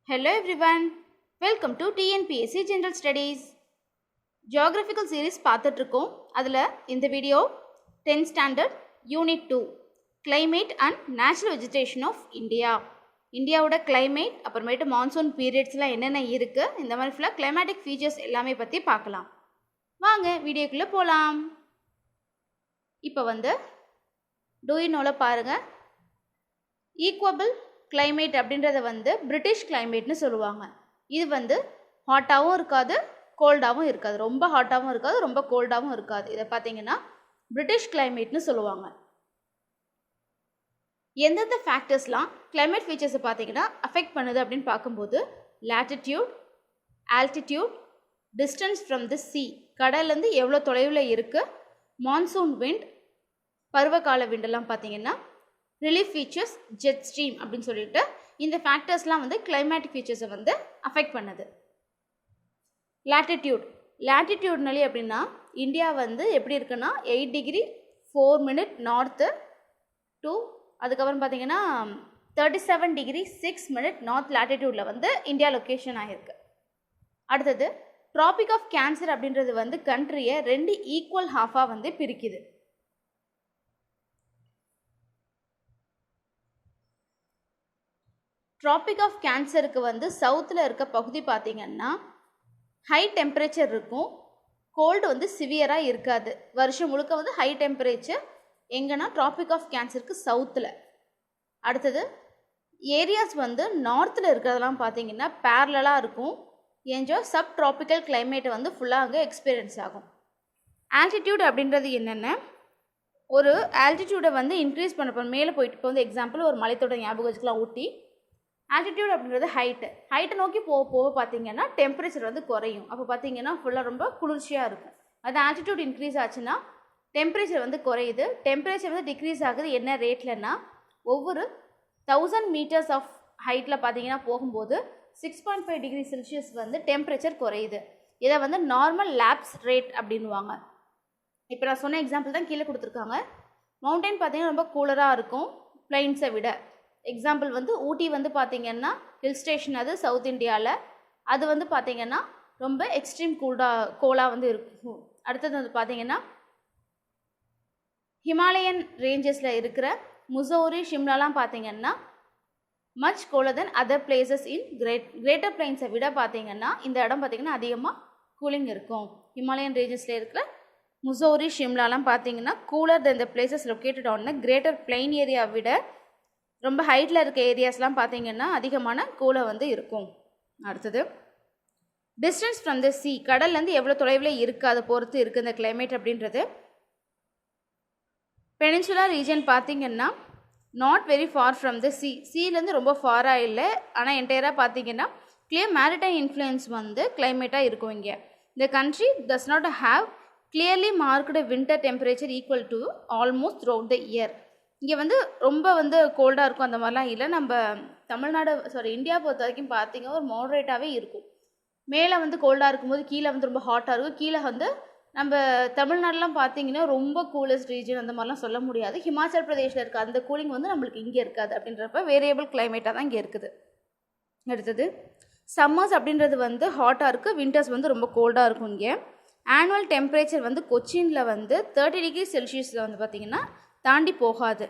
Hello everyone, welcome to TNPSC General Studies. Geographical series பார்த்துட்டு இருக்கோம். அதில் இந்த video 10th standard unit 2 climate and natural vegetation of India. இந்தியாவோட climate அப்புறமேட்டு monsoon பீரியட்ஸ்லாம் என்னென்ன இருக்குது, இந்த மாதிரி ஃபுல்லாக climatic features எல்லாமே பற்றி பார்க்கலாம். வாங்க வீடியோக்குள்ளே போகலாம். இப்போ do you know பாருங்கள், ஈக்குவபிள் கிளைமேட் அப்படின்றத பிரிட்டிஷ் கிளைமேட்னு சொல்லுவாங்க. இது ஹாட்டாகவும் இருக்காது, கோல்டாகவும் இருக்காது, ரொம்ப ஹாட்டாகவும் இருக்காது, ரொம்ப கோல்டாகவும் இருக்காது. இதை பார்த்தீங்கன்னா பிரிட்டிஷ் கிளைமேட்னு சொல்லுவாங்க. எந்தெந்த ஃபேக்டர்ஸ்லாம் கிளைமேட் ஃபீச்சர்ஸை பார்த்தீங்கன்னா அஃபெக்ட் பண்ணுது அப்படின்னு பார்க்கும்போது latitude, altitude, distance from the sea, கடல்லேருந்து எவ்வளோ தொலைவில் இருக்குது, மான்சூன் விண்ட், பருவகால விண்டெல்லாம் பார்த்தீங்கன்னா ரிலீஃப் ஃபீச்சர்ஸ், ஜெட் ஸ்ட்ரீம் அப்படின்னு சொல்லிட்டு இந்த ஃபேக்டர்ஸ்லாம் கிளைமேட்டிக் ஃபீச்சர்ஸை அஃபெக்ட் பண்ணுது. லேட்டிடியூட்னாலே அப்படின்னா இந்தியா எப்படி இருக்குன்னா 8 டிகிரி 4 மினிட் நார்த்து டு அதுக்கப்புறம் பார்த்தீங்கன்னா 37 டிகிரி 6 மினிட் நார்த் லேட்டிடியூடில் இந்தியா லொக்கேஷன் ஆகிருக்கு. அடுத்தது ட்ராபிக் ஆஃப் கேன்சர் அப்படின்றது கண்ட்ரியை 2 ஈக்குவல் ஹாஃபாக பிரிக்குது. ட்ராபிக் ஆஃப் கேன்சருக்கு சவுத்தில் இருக்க பகுதி பார்த்திங்கன்னா ஹை டெம்பரேச்சர் இருக்கும், கோல்டு சிவியராக இருக்காது. வருஷம் முழுக்க ஹை டெம்பரேச்சர் எங்கன்னா ட்ராபிக் ஆஃப் கேன்சருக்கு சவுத்தில். அடுத்தது ஏரியாஸ் நார்த்தில் இருக்கிறதெல்லாம் பார்த்திங்கன்னா பேரலாக இருக்கும், ஏஞ்சோ சப் ட்ராபிக்கல் கிளைமேட்டை ஃபுல்லாக அங்கே எக்ஸ்பீரியன்ஸ் ஆகும். ஆல்டிடியூட் அப்படின்றது என்னென்ன, ஒரு ஆல்டிடியூடை இன்க்ரீஸ் பண்ண மேலே போயிட்டு இப்போ எக்ஸாம்பிள் ஒரு மலைத்தோட ஞாபகம் வச்சுக்கலாம், ஊட்டி. ஆல்டிடியூட் அப்படின்றது ஹைட்டை நோக்கி போக பார்த்தீங்கன்னா டெம்பரேச்சர் குறையும். அப்போ பார்த்தீங்கன்னா ஃபுல்லாக ரொம்ப குளிர்ச்சியாக இருக்கும். அது ஆல்டிடியூட் இன்க்ரீஸ் ஆச்சுன்னா டெம்பரேச்சர் குறையுது. டெம்பரேச்சர் டிக்ரீஸ் ஆகுது என்ன ரேட்லன்னா, ஒவ்வொரு 1000 மீட்டர்ஸ் ஆஃப் ஹைட்டில் பார்த்தீங்கன்னா போகும்போது 6.5 டிகிரி செல்சியஸ் டெம்பரேச்சர் குறையுது. இதை நார்மல் லேப்ஸ் ரேட் அப்படின்வாங்க. இப்போ நான் சொன்ன எக்ஸாம்பிள் தான் கீழே கொடுத்துருக்காங்க. மவுண்டைன் பார்த்தீங்கன்னா ரொம்ப கூலராக இருக்கும் பிளைன்ஸை விட. எக்ஸாம்பிள் ஊட்டி பார்த்தீங்கன்னா ஹில் ஸ்டேஷன், அது சவுத் இந்தியாவில். அது பார்த்தீங்கன்னா ரொம்ப எக்ஸ்ட்ரீம் கோலாக இருக்கும். அடுத்தது பார்த்தீங்கன்னா ஹிமாலயன் ரேஞ்சஸில் இருக்கிற முசோரி, ஷிம்லாலாம் பார்த்தீங்கன்னா much colder than other places in greater பிளைன்ஸை விட பார்த்தீங்கன்னா இந்த இடம் பார்த்தீங்கன்னா அதிகமாக கூலிங் இருக்கும். ஹிமாலயன் ரேஞ்சஸில் இருக்கிற முசோரி, ஷிம்லாலாம் பார்த்தீங்கன்னா cooler then the places located on the greater plain ஏரியாவை விட ரொம்ப ஹைட்டில் இருக்க ஏரியாஸ்லாம் பார்த்தீங்கன்னா அதிகமான கூலை இருக்கும். அடுத்தது டிஸ்டன்ஸ் ஃப்ரம் த சி, கடல்லேருந்து எவ்வளோ தொலைவில் இருக்குது அதை பொறுத்து இருக்குது இந்த கிளைமேட் அப்படின்றது. பெனின்சுலா ரீஜன் பார்த்தீங்கன்னா not very far from the சீலேருந்து ரொம்ப ஃபாராக இல்லை, ஆனால் என்டையராக பார்த்தீங்கன்னா கிளியர் மேரிடைம் இன்ஃப்ளூயன்ஸ் கிளைமேட்டாக இருக்கும். இங்கே இந்த country does not have clearly marked winter temperature equal to almost through out the year. இங்கே ரொம்ப கோல்டாக இருக்கும் அந்த மாதிரிலாம் இல்லை. நம்ம தமிழ்நாடு இந்தியா பொறுத்த வரைக்கும் பார்த்தீங்கன்னா ஒரு மாடரேட்டாகவே இருக்கும். மேலே கோல்டாக இருக்கும்போது கீழே ரொம்ப ஹாட்டாக இருக்கும். கீழே நம்ம தமிழ்நாடுலாம் பார்த்தீங்கன்னா ரொம்ப கூலஸ்ட் ரீஜன் அந்த மாதிரிலாம் சொல்ல முடியாது. ஹிமாச்சல் பிரதேஷில் இருக்க அந்த கூலிங் நம்மளுக்கு இங்கே இருக்காது. அப்படின்றப்ப வேரியபிள் கிளைமேட்டாக தான் இங்கே இருக்குது. அடுத்தது சம்மர்ஸ் அப்படின்றது ஹாட்டாக இருக்குது, விண்டர்ஸ் ரொம்ப கோல்டாக இருக்கும். இங்கே ஆனுவல் டெம்பரேச்சர் கொச்சினில் 30 டிகிரி செல்சியஸில் பார்த்திங்கன்னா தாண்டி போகாது.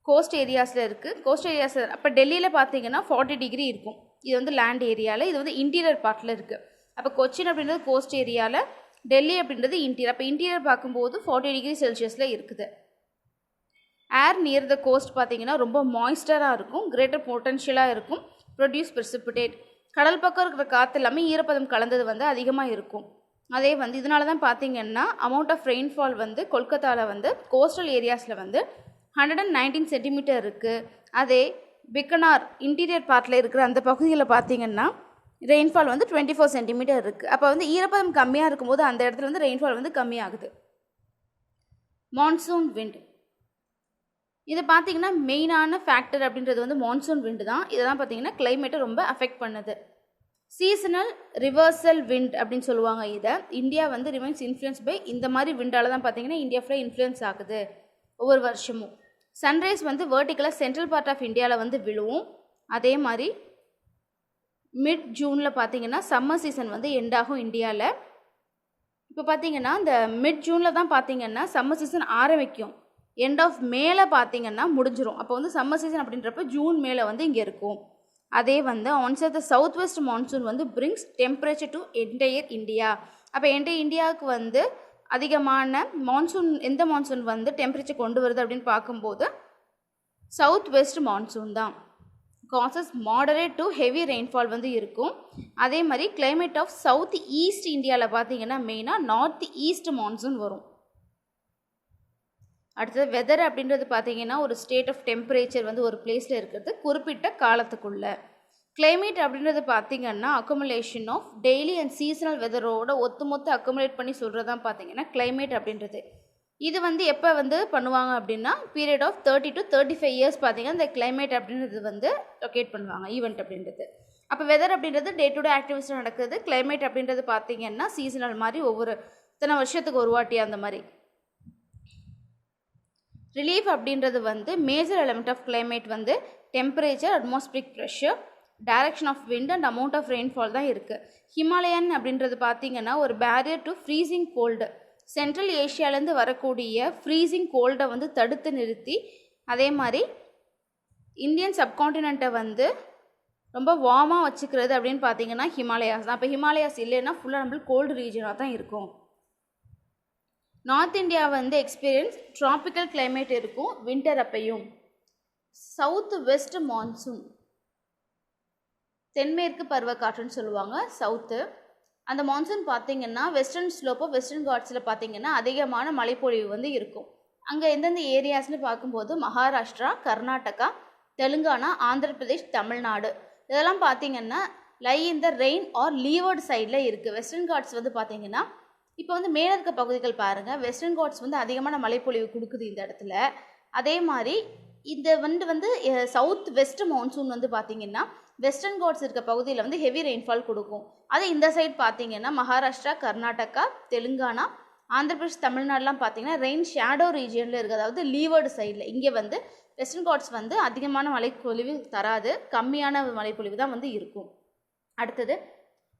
கோஸ்ட் ஏரியாஸில் இருக்குது. கோஸ்ட் ஏரியாஸில் அப்போ டெல்லியில் பார்த்தீங்கன்னா 40 டிகிரி இருக்கும். இது லேண்ட் ஏரியாவில், இது இன்டீரியர் பார்ட்டில் இருக்குது. அப்போ கொச்சின் அப்படின்றது கோஸ்ட் ஏரியாவில், டெல்லி அப்படின்றது இன்டீரியர். அப்போ இன்டீரியர் பார்க்கும்போது 40 டிகிரி செல்சியஸில் இருக்குது. ஏர் நியர் த கோஸ்ட் பார்த்தீங்கன்னா ரொம்ப மாய்ஸ்டராக இருக்கும், கிரேட்டர் பொட்டன்ஷியலாக இருக்கும், ப்ரொடியூஸ் பிரிசிபிடேட். கடல் பக்கம் இருக்கிற காற்று எல்லாமே ஈரப்பதம் கலந்தது அதிகமாக இருக்கும். அதே இதனால தான் பார்த்தீங்கன்னா அமௌண்ட் ஆஃப் ரெயின்ஃபால் கொல்கத்தாவில் கோஸ்டல் ஏரியாஸில் 119 சென்டிமீட்டர் இருக்குது. அதே பிக்கனார் இன்டீரியர் பார்ட்டில் இருக்கிற அந்த பகுதியில் பார்த்தீங்கன்னா ரெயின்ஃபால் 24 சென்டிமீட்டர் இருக்குது. அப்போ ஈரப்பதம் கம்மியாக இருக்கும்போது அந்த இடத்துல ரெயின்ஃபால் கம்மியாகுது. மான்சூன் விண்ட், இது பார்த்தீங்கன்னா மெயினான ஃபேக்டர் அப்படின்றது மான்சூன் விண்டு தான். இதெல்லாம் பார்த்தீங்கன்னா கிளைமேட்டை ரொம்ப அஃபெக்ட் பண்ணுது. சீசனல் ரிவர்சல் விண்ட் அப்படின்னு சொல்லுவாங்க. இதை இந்தியா ரிமைன்ஸ் இன்ஃப்ளூயன்ஸ் பை இந்த மாதிரி விண்டால் தான் பார்த்தீங்கன்னா இந்தியா ஃபுல்லாக இன்ஃப்ளூயன்ஸ் ஆகுது ஒவ்வொரு வருஷமும். சன்ரைஸ் வெர்டிக்கலாக சென்ட்ரல் பார்ட் ஆஃப் இந்தியாவில் விழுவும். அதே மாதிரி மிட் ஜூனில் பார்த்தீங்கன்னா சம்மர் சீசன் வந்து எண்ட் ஆகும் இந்தியாவில். இப்போ பார்த்தீங்கன்னா இந்த மிட் ஜூனில் தான் பார்த்தீங்கன்னா சம்மர் சீசன் ஆரம்பிக்கும். எண்ட் ஆஃப் மேல பார்த்தீங்கன்னா முடிஞ்சிடும். அப்போ வந்து சம்மர் சீசன் அப்படின்றப்ப ஜூன் மேலே வந்து இங்கே இருக்கும். அதே வந்து answer the south west monsoon வந்து brings temperature to entire India. அப்போ என்டையர் இந்தியாவுக்கு வந்து அதிகமான மான்சூன், எந்த மான்சூன் வந்து டெம்பரேச்சர் கொண்டு வருது அப்படின்னு பார்க்கும்போது சவுத் வெஸ்ட் மான்சூன் தான். Causes moderate to heavy rainfall வந்து இருக்கும். அதே மாதிரி கிளைமேட் ஆஃப் சவுத் ஈஸ்ட் இந்தியாவில் பார்த்தீங்கன்னா மெயினாக நார்த் ஈஸ்ட் மான்சூன் வரும். அடுத்தது வெதர் அப்படின்றது பார்த்தீங்கன்னா ஒரு ஸ்டேட் ஆஃப் டெம்பரேச்சர் வந்து ஒரு பிளேஸில் இருக்கிறது குறிப்பிட்ட காலத்துக்குள்ள. கிளைமேட் அப்படின்றது பார்த்தீங்கன்னா accumulation of daily and seasonal வெதரோட ஒத்துமொத்த அக்குமுலேட் பண்ணி சொல்கிறது தான் பார்த்தீங்கன்னா கிளைமேட் அப்படின்றது. இது வந்து எப்போ வந்து பண்ணுவாங்க அப்படின்னா பீரியட் ஆஃப் 30 to 35 இயர்ஸ் பார்த்தீங்கன்னா இந்த கிளைமேட் அப்படின்றது வந்து லொக்கேட் பண்ணுவாங்க ஈவெண்ட் அப்படின்றது. அப்போ வெதர் அப்படின்றது டே டு டே ஆக்டிவிட்டிஸ் நடக்குது. கிளைமேட் அப்படின்றது பார்த்தீங்கன்னா சீசனல் மாதிரி ஒவ்வொரு இத்தனை வருஷத்துக்கு ஒரு வாட்டி அந்த மாதிரி. ரிலீஃப் அப்படின்றது வந்து மேஜர் எலிமெண்ட் ஆஃப் கிளைமேட் வந்து temperature, atmospheric pressure, direction of wind and amount of rainfall தான் இருக்குது. ஹிமாலயன் அப்படின்றது பார்த்தீங்கன்னா ஒரு barrier to freezing cold. Central ஏஷியாவிலேருந்து வரக்கூடிய ஃப்ரீசிங் கோல்டை வந்து தடுத்து நிறுத்தி அதே மாதிரி இந்தியன் சப்கான்டினெண்ட்டை வந்து ரொம்ப வார்மாக வச்சுக்கிறது அப்படின்னு பார்த்தீங்கன்னா ஹிமாலயாஸ் தான். அப்போ ஹிமாலயாஸ் இல்லைன்னா ஃபுல்லாக நம்மளுக்கு கோல்டு ரீஜனாக தான் இருக்கும். நார்த் இந்தியா வந்து எக்ஸ்பீரியன்ஸ் ட்ராபிக்கல் கிளைமேட் இருக்கும் வின்டர் அப்பையும். சவுத் வெஸ்ட் மான்சூன் தென்மேற்கு பருவக்காற்றுன்னு சொல்லுவாங்க சவுத்து. அந்த மான்சூன் பார்த்தீங்கன்னா வெஸ்டர்ன் ஸ்லோப்போ வெஸ்டர்ன் காட்ஸில் பார்த்தீங்கன்னா அதிகமான மழைப்பொழிவு வந்து இருக்கும். அங்கே எந்தெந்த ஏரியாஸ்னு பார்க்கும்போது மகாராஷ்டிரா, கர்நாடகா, தெலுங்கானா, ஆந்திர பிரதேஷ், தமிழ்நாடு இதெல்லாம் பார்த்தீங்கன்னா லை இன் த ரெயின் ஆர் லீவர்டு சைடில் இருக்குது. வெஸ்டர்ன் காட்ஸ் வந்து பார்த்தீங்கன்னா இப்போ வந்து மேலே இருக்க பகுதிகள் பாருங்கள், வெஸ்டர்ன் காட்ஸ் வந்து அதிகமான மழைப்பொழிவு கொடுக்குது இந்த இடத்துல. அதே மாதிரி இந்த வந்து சவுத் வெஸ்ட் மான்சூன் வந்து பார்த்தீங்கன்னா வெஸ்டர்ன் காட்ஸ் இருக்க பகுதியில் வந்து ஹெவி ரெயின்ஃபால் கொடுக்கும். அது இந்த சைட் பார்த்தீங்கன்னா மகாராஷ்டிரா, கர்நாடகா, தெலுங்கானா, ஆந்திர பிரதேஷ், தமிழ்நாடுலாம் பார்த்தீங்கன்னா ரெயின் ஷேடோ ரீஜியனில் இருக்குது. அதாவது லீவர்டு சைடில் இங்கே வந்து வெஸ்டர்ன் காட்ஸ் வந்து அதிகமான மழைப்பொழிவு தராது, கம்மியான மழைப்பொழிவு தான் வந்து இருக்கும். அடுத்தது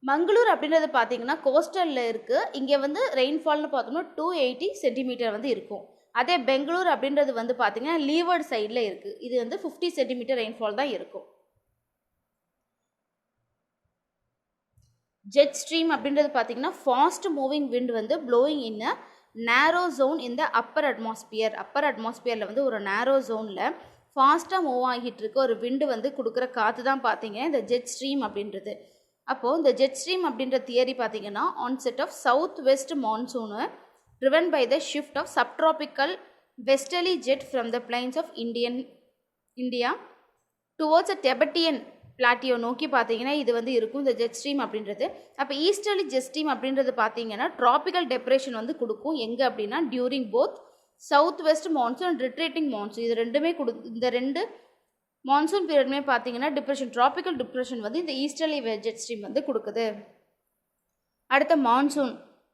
மங்களூர் அப்படின்றது பார்த்தீங்கன்னா கோஸ்டலில் இருக்குது. இங்கே வந்து ரெயின்ஃபால்னு பார்த்தோம்னா 280 சென்டிமீட்டர் வந்து இருக்கும். அதே பெங்களூர் அப்படின்றது வந்து பார்த்தீங்கன்னா லீவர்டு சைடில் இருக்குது. இது வந்து 50 சென்டிமீட்டர் ரெயின்ஃபால் தான் இருக்கும். ஜெட் ஸ்ட்ரீம் அப்படின்றது பார்த்தீங்கன்னா ஃபாஸ்ட் மூவிங் விண்ட் வந்து ப்ளோயிங் இன் அ நேரோ ஜோன் இந்த அப்பர் அட்மாஸ்பியர். அப்பர் அட்மாஸ்பியரில் வந்து ஒரு நேரோ ஜோனில் ஃபாஸ்ட்டாக மூவ் ஆகிட்டு இருக்க ஒரு விண்டு வந்து கொடுக்குற காற்று தான் பார்த்தீங்க இந்த ஜெட் ஸ்ட்ரீம் அப்படின்றது. அப்போது இந்த ஜெட் ஸ்ட்ரீம் அப்படின்ற தியரி பார்த்தீங்கன்னா onset of south west monsoon driven by the shift of subtropical westerly jet from the plains of India towards a Tibetan plateau நோக்கி பார்த்தீங்கன்னா இது வந்து இருக்கும் இந்த ஜெட் ஸ்ட்ரீம் அப்படின்றது. அப்போ ஈஸ்டர்லி ஜெட் ஸ்ட்ரீம் அப்படின்றது பார்த்தீங்கன்னா ட்ராபிக்கல் டெப்ரெஷன் வந்து கொடுக்கும். எங்கே அப்படின்னா during both south west monsoon and retreating monsoon இது ரெண்டுமே இந்த ரெண்டு மான்சூன் பீரியடுமே பார்த்தீங்கன்னா டிப்ரெஷன், ட்ராபிக்கல் டிப்ரெஷன் வந்து இந்த ஈஸ்டர்லி ஜெட் ஸ்ட்ரீம் வந்து கொடுக்குது. அடுத்த மான்சூன்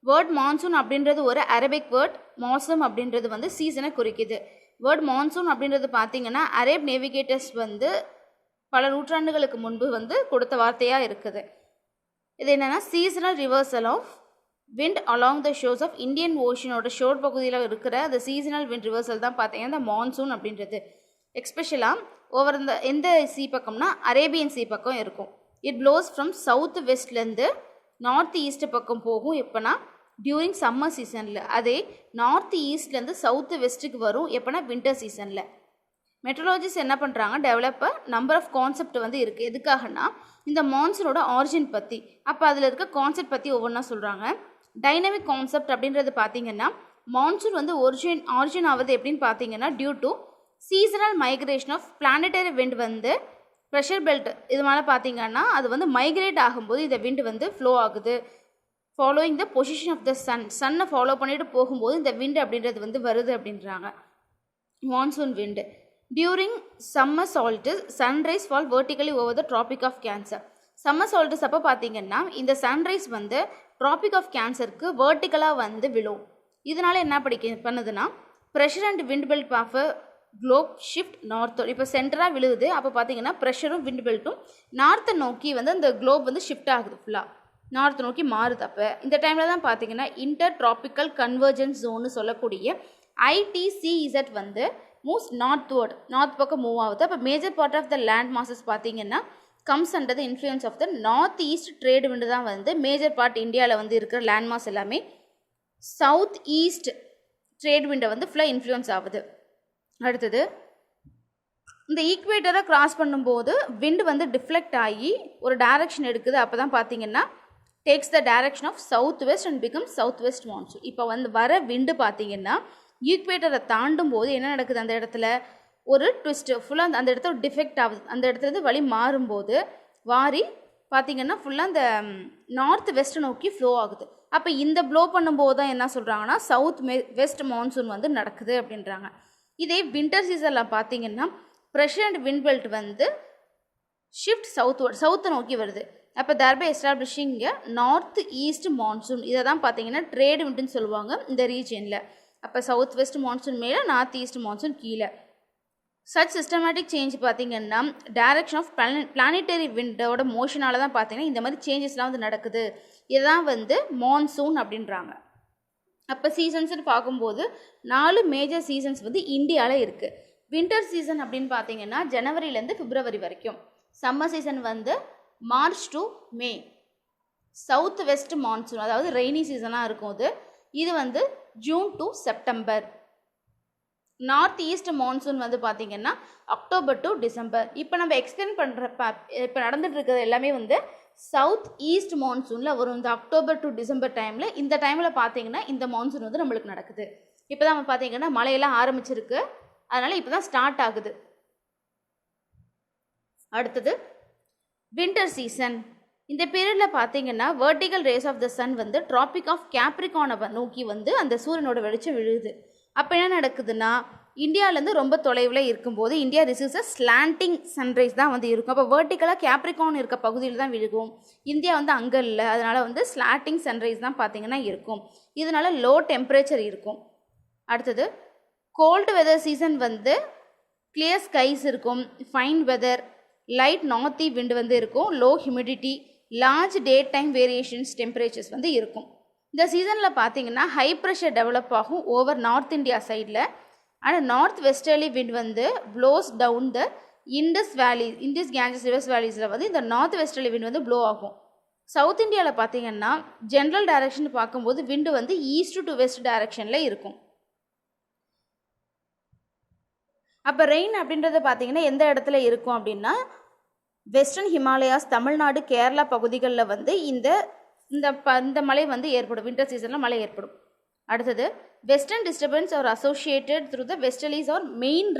வேர்ட் மான்சூன் அப்படின்றது ஒரு அரபிக் வேர்ட், மாசம் அப்படின்றது வந்து சீசனை குறிக்குது. வேர்ட் மான்சூன் அப்படின்றது பார்த்தீங்கன்னா அரேப் நேவிகேட்டர்ஸ் வந்து பல நூற்றாண்டுகளுக்கு முன்பு வந்து கொடுத்த வார்த்தையாக இருக்குது. இது என்னென்னா seasonal reversal of wind along the shores of Indian ஓஷனோட ஷோர் பகுதியில் இருக்கிற அந்த சீசனல் விண்ட் ரிவர்சல் தான் பார்த்தீங்கன்னா இந்த மான்சூன் அப்படின்றது. எக்ஸ்பெஷலாக ஓவர் எந்த சீ பக்கம்னா அரேபியன் சீ பக்கம் இருக்கும். இட் ப்ளோஸ் ஃப்ரம் சவுத் வெஸ்ட்லேருந்து நார்த் ஈஸ்ட் பக்கம் போகும். எப்போனா டியூரிங் சம்மர் சீசனில். அதே நார்த் ஈஸ்ட்லேருந்து சவுத் வெஸ்ட்டுக்கு வரும் எப்போனா வின்டர் சீசனில். மெட்ரோலஜிஸ்ட் என்ன பண்ணுறாங்க, டெவலப் நம்பர் ஆஃப் கான்செப்ட் வந்து இருக்குது. எதுக்காகனா இந்த மான்சூனோட ஆரிஜின் பற்றி. அப்போ அதில் இருக்க கான்செப்ட் பற்றி ஒவ்வொன்றா சொல்கிறாங்க. டைனமிக் கான்செப்ட் அப்படின்றது பார்த்தீங்கன்னா மான்சூன் வந்து ஆரிஜின் ஆகுது எப்படின்னு பார்த்தீங்கன்னா due to seasonal migration of planetary wind வந்து ப்ரெஷர் பெல்ட் இது மேலே பார்த்தீங்கன்னா அது வந்து மைக்ரேட் ஆகும்போது இந்த விண்ட் வந்து ஃப்ளோ ஆகுது. Following the position of the சன்னை ஃபாலோ பண்ணிட்டு போகும்போது இந்த விண்ட் அப்படின்றது வந்து வருது அப்படின்றாங்க. Monsoon wind during summer solstice sunrise fall vertically over the tropic of Cancer. Summer solstice அப்போ பார்த்தீங்கன்னா இந்த சன்ரைஸ் வந்து ட்ராபிக் ஆஃப் கேன்சருக்கு வெர்டிகலாக வந்து விழும். இதனால என்ன பண்ணுதுன்னா pressure and wind belt of globe shift நார்த்தோடு. இப்போ சென்டராக விழுகுது, அப்போ பார்த்தீங்கன்னா ப்ரெஷரும் விண்ட் பெல்ட்டும் நார்த்தை நோக்கி வந்து அந்த குளோப் வந்து ஷிஃப்ட் ஆகுது, ஃபுல்லாக நார்த் நோக்கி மாறுது. அப்போ இந்த டைமில் தான் பார்த்தீங்கன்னா இன்டர் ட்ராபிக்கல் கன்வர்ஜென்ஸ் ஜோன்னு சொல்லக்கூடிய ITCZ வந்து மூவ்ஸ் நார்த்வர்ட், நார்த் பக்கம் மூவ் ஆகுது. அப்போ major part of the land masses பார்த்தீங்கன்னா comes under the influence of the north east trade wind தான் வந்து மேஜர் பார்ட் இந்தியாவில் வந்து இருக்கிற லேண்ட் மாஸ் எல்லாமே சவுத் ஈஸ்ட் ட்ரேட் விண்டை வந்து ஃபுல்லாக இன்ஃப்ளூயன்ஸ் ஆகுது. அடுத்தது இந்த ஈக்குவேட்டரை கிராஸ் பண்ணும்போது விண்டு வந்து டிஃப்ளெக்ட் ஆகி ஒரு டைரக்ஷன் எடுக்குது. அப்போ தான் பார்த்தீங்கன்னா takes the direction of south west and become south west monsoon. இப்போ வந்து வர விண்டு பார்த்தீங்கன்னா ஈக்குவேட்டரை தாண்டும் போது என்ன நடக்குது, அந்த இடத்துல ஒரு ட்விஸ்ட்டு ஃபுல்லாக அந்த இடத்துல டிஃபெக்ட் ஆகுது. அந்த இடத்துல வழி மாறும்போது வாரி பார்த்திங்கன்னா ஃபுல்லாக அந்த நார்த் வெஸ்ட் நோக்கி ஃப்ளோ ஆகுது. அப்போ இந்த ப்ளோ பண்ணும்போது தான் என்ன சொல்கிறாங்கன்னா சவுத் வெஸ்ட் மான்சூன் வந்து நடக்குது அப்படின்றாங்க. இதே வின்டர் சீசனில் பார்த்திங்கன்னா ப்ரெஷர் அண்ட் விண்ட் பெல்ட் வந்து ஷிஃப்ட் சவுத்வர்ட், சவுத்தை நோக்கி வருது. அப்போ தர்பை எஸ்டாப்ளிஷிங் நார்த் ஈஸ்ட் மான்சூன். இதை தான் பார்த்தீங்கன்னா ட்ரேடு விண்டுன்னு சொல்லுவாங்க இந்த ரீஜனில். அப்போ சவுத் வெஸ்ட் மான்சூன் மேலே, நார்த் ஈஸ்ட் மான்சூன் கீழே. சச் சிஸ்டமேட்டிக் சேஞ்ச் பார்த்தீங்கன்னா டைரக்ஷன் ஆஃப் பிளானிட்டரி விண்டோட மோஷனால தான் பார்த்தீங்கன்னா இந்த மாதிரி சேஞ்சஸ்லாம் வந்து நடக்குது. இதுதான் வந்து மான்சூன் அப்படின்றாங்க. அப்போ சீசன்ஸ்னு பார்க்கும்போது 4 மேஜர் சீசன்ஸ் வந்து இந்தியாவில் இருக்குது. வின்டர் சீசன் அப்படின்னு பார்த்தீங்கன்னா ஜனவரிலேருந்து பிப்ரவரி வரைக்கும். சம்மர் சீசன் வந்து March to May. South west monsoon அதாவது ரெய்னி சீசனாக இருக்கும் அது, இது வந்து June to September. North east monsoon வந்து பார்த்திங்கன்னா அக்டோபர் டு டிசம்பர். இப்போ நம்ம எக்ஸ்பிளைன் பண்ணுறப்ப இப்போ நடந்துட்டு இருக்கிறது எல்லாமே வந்து சவுத் ஈஸ்ட் மான்சூனில் வரும். இந்த அக்டோபர் டு டிசம்பர் டைமில், இந்த டைமில் பார்த்தீங்கன்னா இந்த மான்சூன் வந்து நம்மளுக்கு நடக்குது. இப்போ தான் நம்ம பார்த்தீங்கன்னா மழையெல்லாம் ஆரம்பிச்சிருக்கு, அதனால் இப்போ தான் ஸ்டார்ட் ஆகுது. அடுத்தது வின்டர் சீசன். இந்த பீரியடில் பார்த்தீங்கன்னா vertical rays of the sun வந்து ட்ராபிக் ஆஃப் கேப்ரிகானை நோக்கி வந்து அந்த சூரியனோட வெளிச்சம் விழுது. அப்போ என்ன நடக்குதுன்னா இந்தியாவிலேருந்து ரொம்ப தொலைவில் இருக்கும்போது இந்தியா ரிசீவ்ஸ் அ ஸ்லாண்டிங் சன்ரைஸ் தான் வந்து இருக்கும். அப்போ வெர்டிக்கலாக கேப்ரிகான் இருக்க பகுதியில் தான் விழுகும். இந்தியா வந்து அங்கே இல்லை, அதனால் வந்து ஸ்லாண்டிங் சன்ரைஸ் தான் பார்த்தீங்கன்னா இருக்கும். இதனால லோ டெம்பரேச்சர் இருக்கும். அடுத்தது கோல்டு வெதர் சீசன் வந்து கிளியர் ஸ்கைஸ் இருக்கும், ஃபைன் வெதர், லைட் நார்த்தி விண்டு வந்து இருக்கும், low humidity, large day time variations temperatures வந்து இருக்கும். இந்த சீசனில் பார்த்தீங்கன்னா ஹை ப்ரெஷர் டெவலப் ஆகும் ஓவர் நார்த் இந்தியா சைடில். ஆனால் நார்த் வெஸ்டர்லி விண்ட் வந்து ப்ளோஸ் டவுன் த இண்டஸ் வேலி, இண்டஸ் கேஞ்சஸ் ரிவர்ஸ் வேலிஸில் வந்து இந்த நார்த் வெஸ்டர்லி விண்ட் வந்து ப்ளோ ஆகும். சவுத் இந்தியாவில் பார்த்தீங்கன்னா ஜென்ரல் டைரக்ஷன் பார்க்கும்போது விண்டு வந்து ஈஸ்ட் டு வெஸ்ட் டைரக்ஷனில் இருக்கும். அப்போ ரெயின் அப்படின்றது பார்த்தீங்கன்னா எந்த இடத்துல இருக்கும் அப்படின்னா வெஸ்டர்ன் ஹிமாலயாஸ், தமிழ்நாடு, கேரளா பகுதிகளில் வந்து இந்த மழை வந்து ஏற்படும். வின்டர் சீசனில் மழை ஏற்படும். அடுத்தது western disturbance are associated through the westerlies are main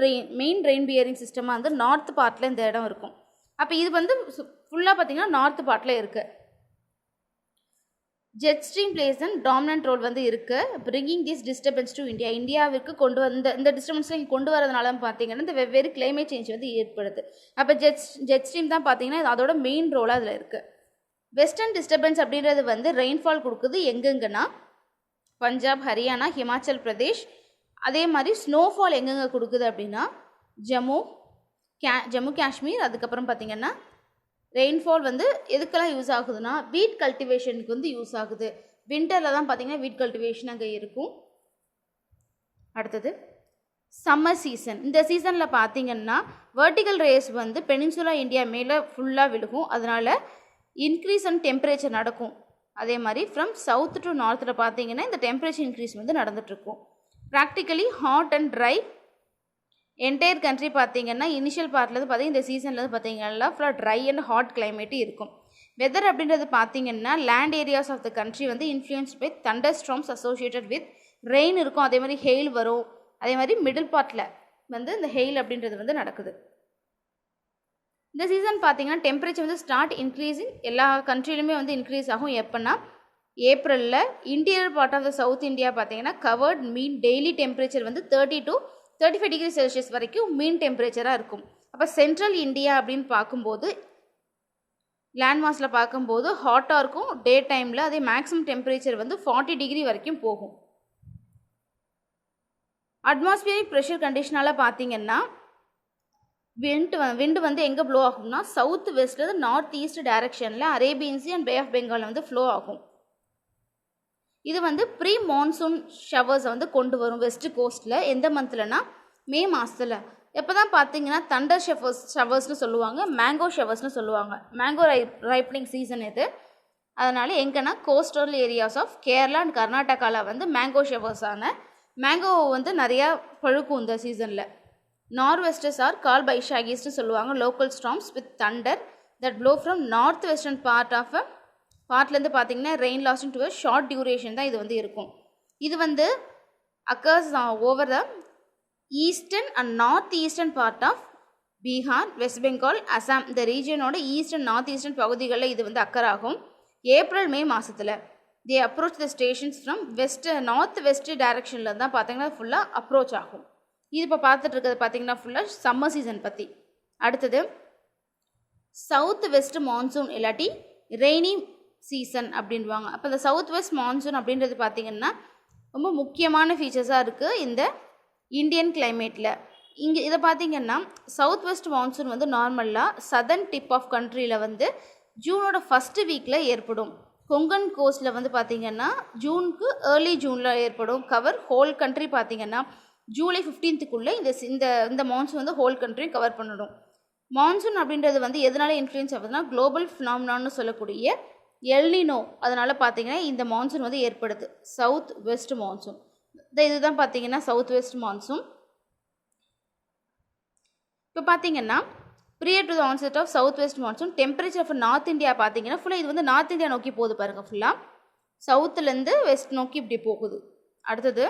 rain bearing சிஸ்டமாக வந்து நார்த் பார்ட்டில் இந்த இடம் இருக்கும். அப்போ இது வந்து ஃபுல்லாக பார்த்தீங்கன்னா நார்த் பார்ட்டில் இருக்குது. Jet stream plays and dominant role வந்து இருக்குது bringing this disturbance to India. இந்தியாவிற்கு கொண்டு வந்த இந்த டிஸ்டர்பன்ஸ்லாம் இங்கே கொண்டு வரதுனால பார்த்தீங்கன்னா இந்த வெவ்வேறு கிளைமேட் சேஞ்ச் வந்து ஏற்படுது. அப்போ ஜெட் ஸ்ட்ரீம் தான் பார்த்தீங்கன்னா அதோட மெயின் ரோலாக அதில் இருக்குது. வெஸ்டர்ன் டிஸ்டர்பன்ஸ் அப்படின்றது வந்து ரெயின்ஃபால் கொடுக்குது எங்கெங்கன்னா பஞ்சாப், ஹரியானா, ஹிமாச்சல் பிரதேஷ். அதே மாதிரி ஸ்னோஃபால் எங்கெங்கே கொடுக்குது அப்படின்னா ஜம்மு காஷ்மீர். அதுக்கப்புறம் பார்த்திங்கன்னா ரெயின்ஃபால் வந்து எதுக்கெல்லாம் யூஸ் ஆகுதுன்னா வீட் கல்டிவேஷனுக்கு வந்து யூஸ் ஆகுது. வின்டரில் தான் பார்த்திங்கன்னா வீட் கல்டிவேஷன் அங்கே இருக்கும். அடுத்தது சம்மர் சீசன். இந்த சீசனில் பார்த்திங்கன்னா வெர்டிகல் ரேஸ் வந்து பெனின்சுலா இந்தியா மேலே ஃபுல்லாக விழுகும், அதனால் இன்க்ரீஸ் அண்ட் டெம்பரேச்சர் நடக்கும். அதே மாதிரி ஃப்ரம் சவுத் டு நார்த்தில் பார்த்தீங்கன்னா இந்த டெம்பரேச்சர் இன்க்ரீஸ் வந்து நடந்துகிட்ருக்கும். Practically hot and dry entire country பார்த்தீங்கன்னா இனிஷியல் பார்ட்லேருந்து பார்த்தீங்கன்னா இந்த சீசன்லேருந்து பார்த்தீங்கன்னா ஃபுல்லாக ட்ரை அண்ட் ஹாட் கிளைமேட்டு இருக்கும். வெதர் அப்படின்றது பார்த்தீங்கன்னா land areas of the country வந்து influence by thunder storms associated with rain இருக்கும். அதே மாதிரி ஹெயில் வரும். அதே மாதிரி மிடில் பார்ட்டில் வந்து இந்த ஹெயில் அப்படின்றது வந்து நடக்குது. இந்த சீசன் பார்த்தீங்கன்னா டெம்பரேச்சர் வந்து ஸ்டார்ட் இன்க்ரீஸிங் எல்லா கண்ட்ரிலுமே வந்து இன்க்ரீஸ் ஆகும். எப்போன்னா ஏப்ரலில் interior part of the south India பார்த்தீங்கன்னா கவர்ட் மீன் டெய்லி டெம்பரேச்சர் வந்து 30 to 35 டிகிரி செல்சியஸ் வரைக்கும் மீன் டெம்பரேச்சராக இருக்கும். அப்போ சென்ட்ரல் இந்தியா அப்படின்னு பார்க்கும்போது லேண்ட் மாஸில் பார்க்கும்போது ஹாட்டாக இருக்கும் டே டைமில். அதே மேக்ஸிமம் டெம்பரேச்சர் வந்து 40 டிகிரி வரைக்கும் போகும். அட்மாஸ்பியரிக் ப்ரெஷர் கண்டிஷனால் பார்த்தீங்கன்னா விண்டு வந்து எங்கே ப்ளோ ஆகும்னா சவுத் வெஸ்ட்ல நார்த் ஈஸ்ட் டைரக்ஷனில் Arabian sea and bay of Bengal வந்து ஃப்ளோ ஆகும். இது வந்து ப்ரீ மான்சூன் ஷவர்ஸை வந்து கொண்டு வரும் வெஸ்ட் கோஸ்ட்டில். எந்த மந்த்லனா மே மாதத்தில். எப்போ தான் பார்த்தீங்கன்னா தண்டர் ஷவர்ஸ்னு சொல்லுவாங்க, மேங்கோ ஷவர்ஸ்னு சொல்லுவாங்க. மேங்கோ ரைப்னிங் சீசன் இது. அதனால் எங்கன்னா coastal areas of Kerala and கர்நாடகாவில் வந்து மேங்கோ ஷவர்ஸான மேங்கோ வந்து நிறையா பழுக்கும் இந்த சீசனில். நார்வெஸ்டர்ஸ் ஆர் கால் பைஷாகிஸ்னு சொல்லுவாங்க. Local storms with thunder that blow from north western பார்ட்லேருந்து பார்த்தீங்கன்னா rain lasting to short duration தான் இது வந்து இருக்கும். இது வந்து occurs over the eastern and north eastern part of Bihar, West Bengal, Assam இந்த ரீஜனோட ஈஸ்ட் அண்ட் நார்த் ஈஸ்டர்ன் பகுதிகளில் இது வந்து அக்கர் ஆகும். ஏப்ரல் மே மாதத்தில் they approach the stations from north west டைரக்ஷனில் தான் பார்த்தீங்கன்னா ஃபுல்லாக அப்ரோச் ஆகும். இது இப்போ பார்த்துட்டு இருக்கிறது பார்த்தீங்கன்னா ஃபுல்லாக சம்மர் சீசன் பற்றி. அடுத்தது சவுத் வெஸ்ட் மான்சூன் இல்லாட்டி ரெய்னி சீசன் அப்படின்வாங்க. அப்போ இந்த சவுத் வெஸ்ட் மான்சூன் அப்படின்றது பார்த்திங்கன்னா ரொம்ப முக்கியமான ஃபீச்சர்ஸாக இருக்குது இந்த இந்தியன் கிளைமேட்டில். இங்கே இதை பார்த்திங்கன்னா சவுத் வெஸ்ட் மான்சூன் வந்து நார்மலாக சதர்ன் டிப் ஆஃப் கண்ட்ரியில் வந்து ஜூனோட ஃபஸ்ட்டு வீக்கில் ஏற்படும். கொங்கன் கோஸ்ட்டில் வந்து பார்த்திங்கன்னா ஜூனுக்கு ஏர்லி ஜூனில் ஏற்படும். கவர் ஹோல் கண்ட்ரி பார்த்திங்கன்னா ஜூலை 15க்குள்ளே இந்த மான்சூன் வந்து ஹோல் கண்ட்ரியும் கவர் பண்ணிடும். மான்சூன் அப்படின்றது வந்து எதனால இன்ஃப்ளூயன்ஸ் ஆகுதுன்னா குளோபல் ஃபினாமினான்னு சொல்லக்கூடிய எல்னினோ அதனால் பார்த்தீங்கன்னா இந்த மான்சூன் வந்து ஏற்படுது. சவுத் வெஸ்ட் மான்சூன் இதுதான் பார்த்தீங்கன்னா சவுத் வெஸ்ட் மான்சூன். இப்போ பார்த்தீங்கன்னா prior to the onset of south west monsoon temperature of north India பார்த்தீங்கன்னா ஃபுல்லாக இது வந்து நார்த் இந்தியா நோக்கி போகுது பாருங்கள். ஃபுல்லாக சவுத்துலேருந்து வெஸ்ட் நோக்கி இப்படி போகுது. அடுத்தது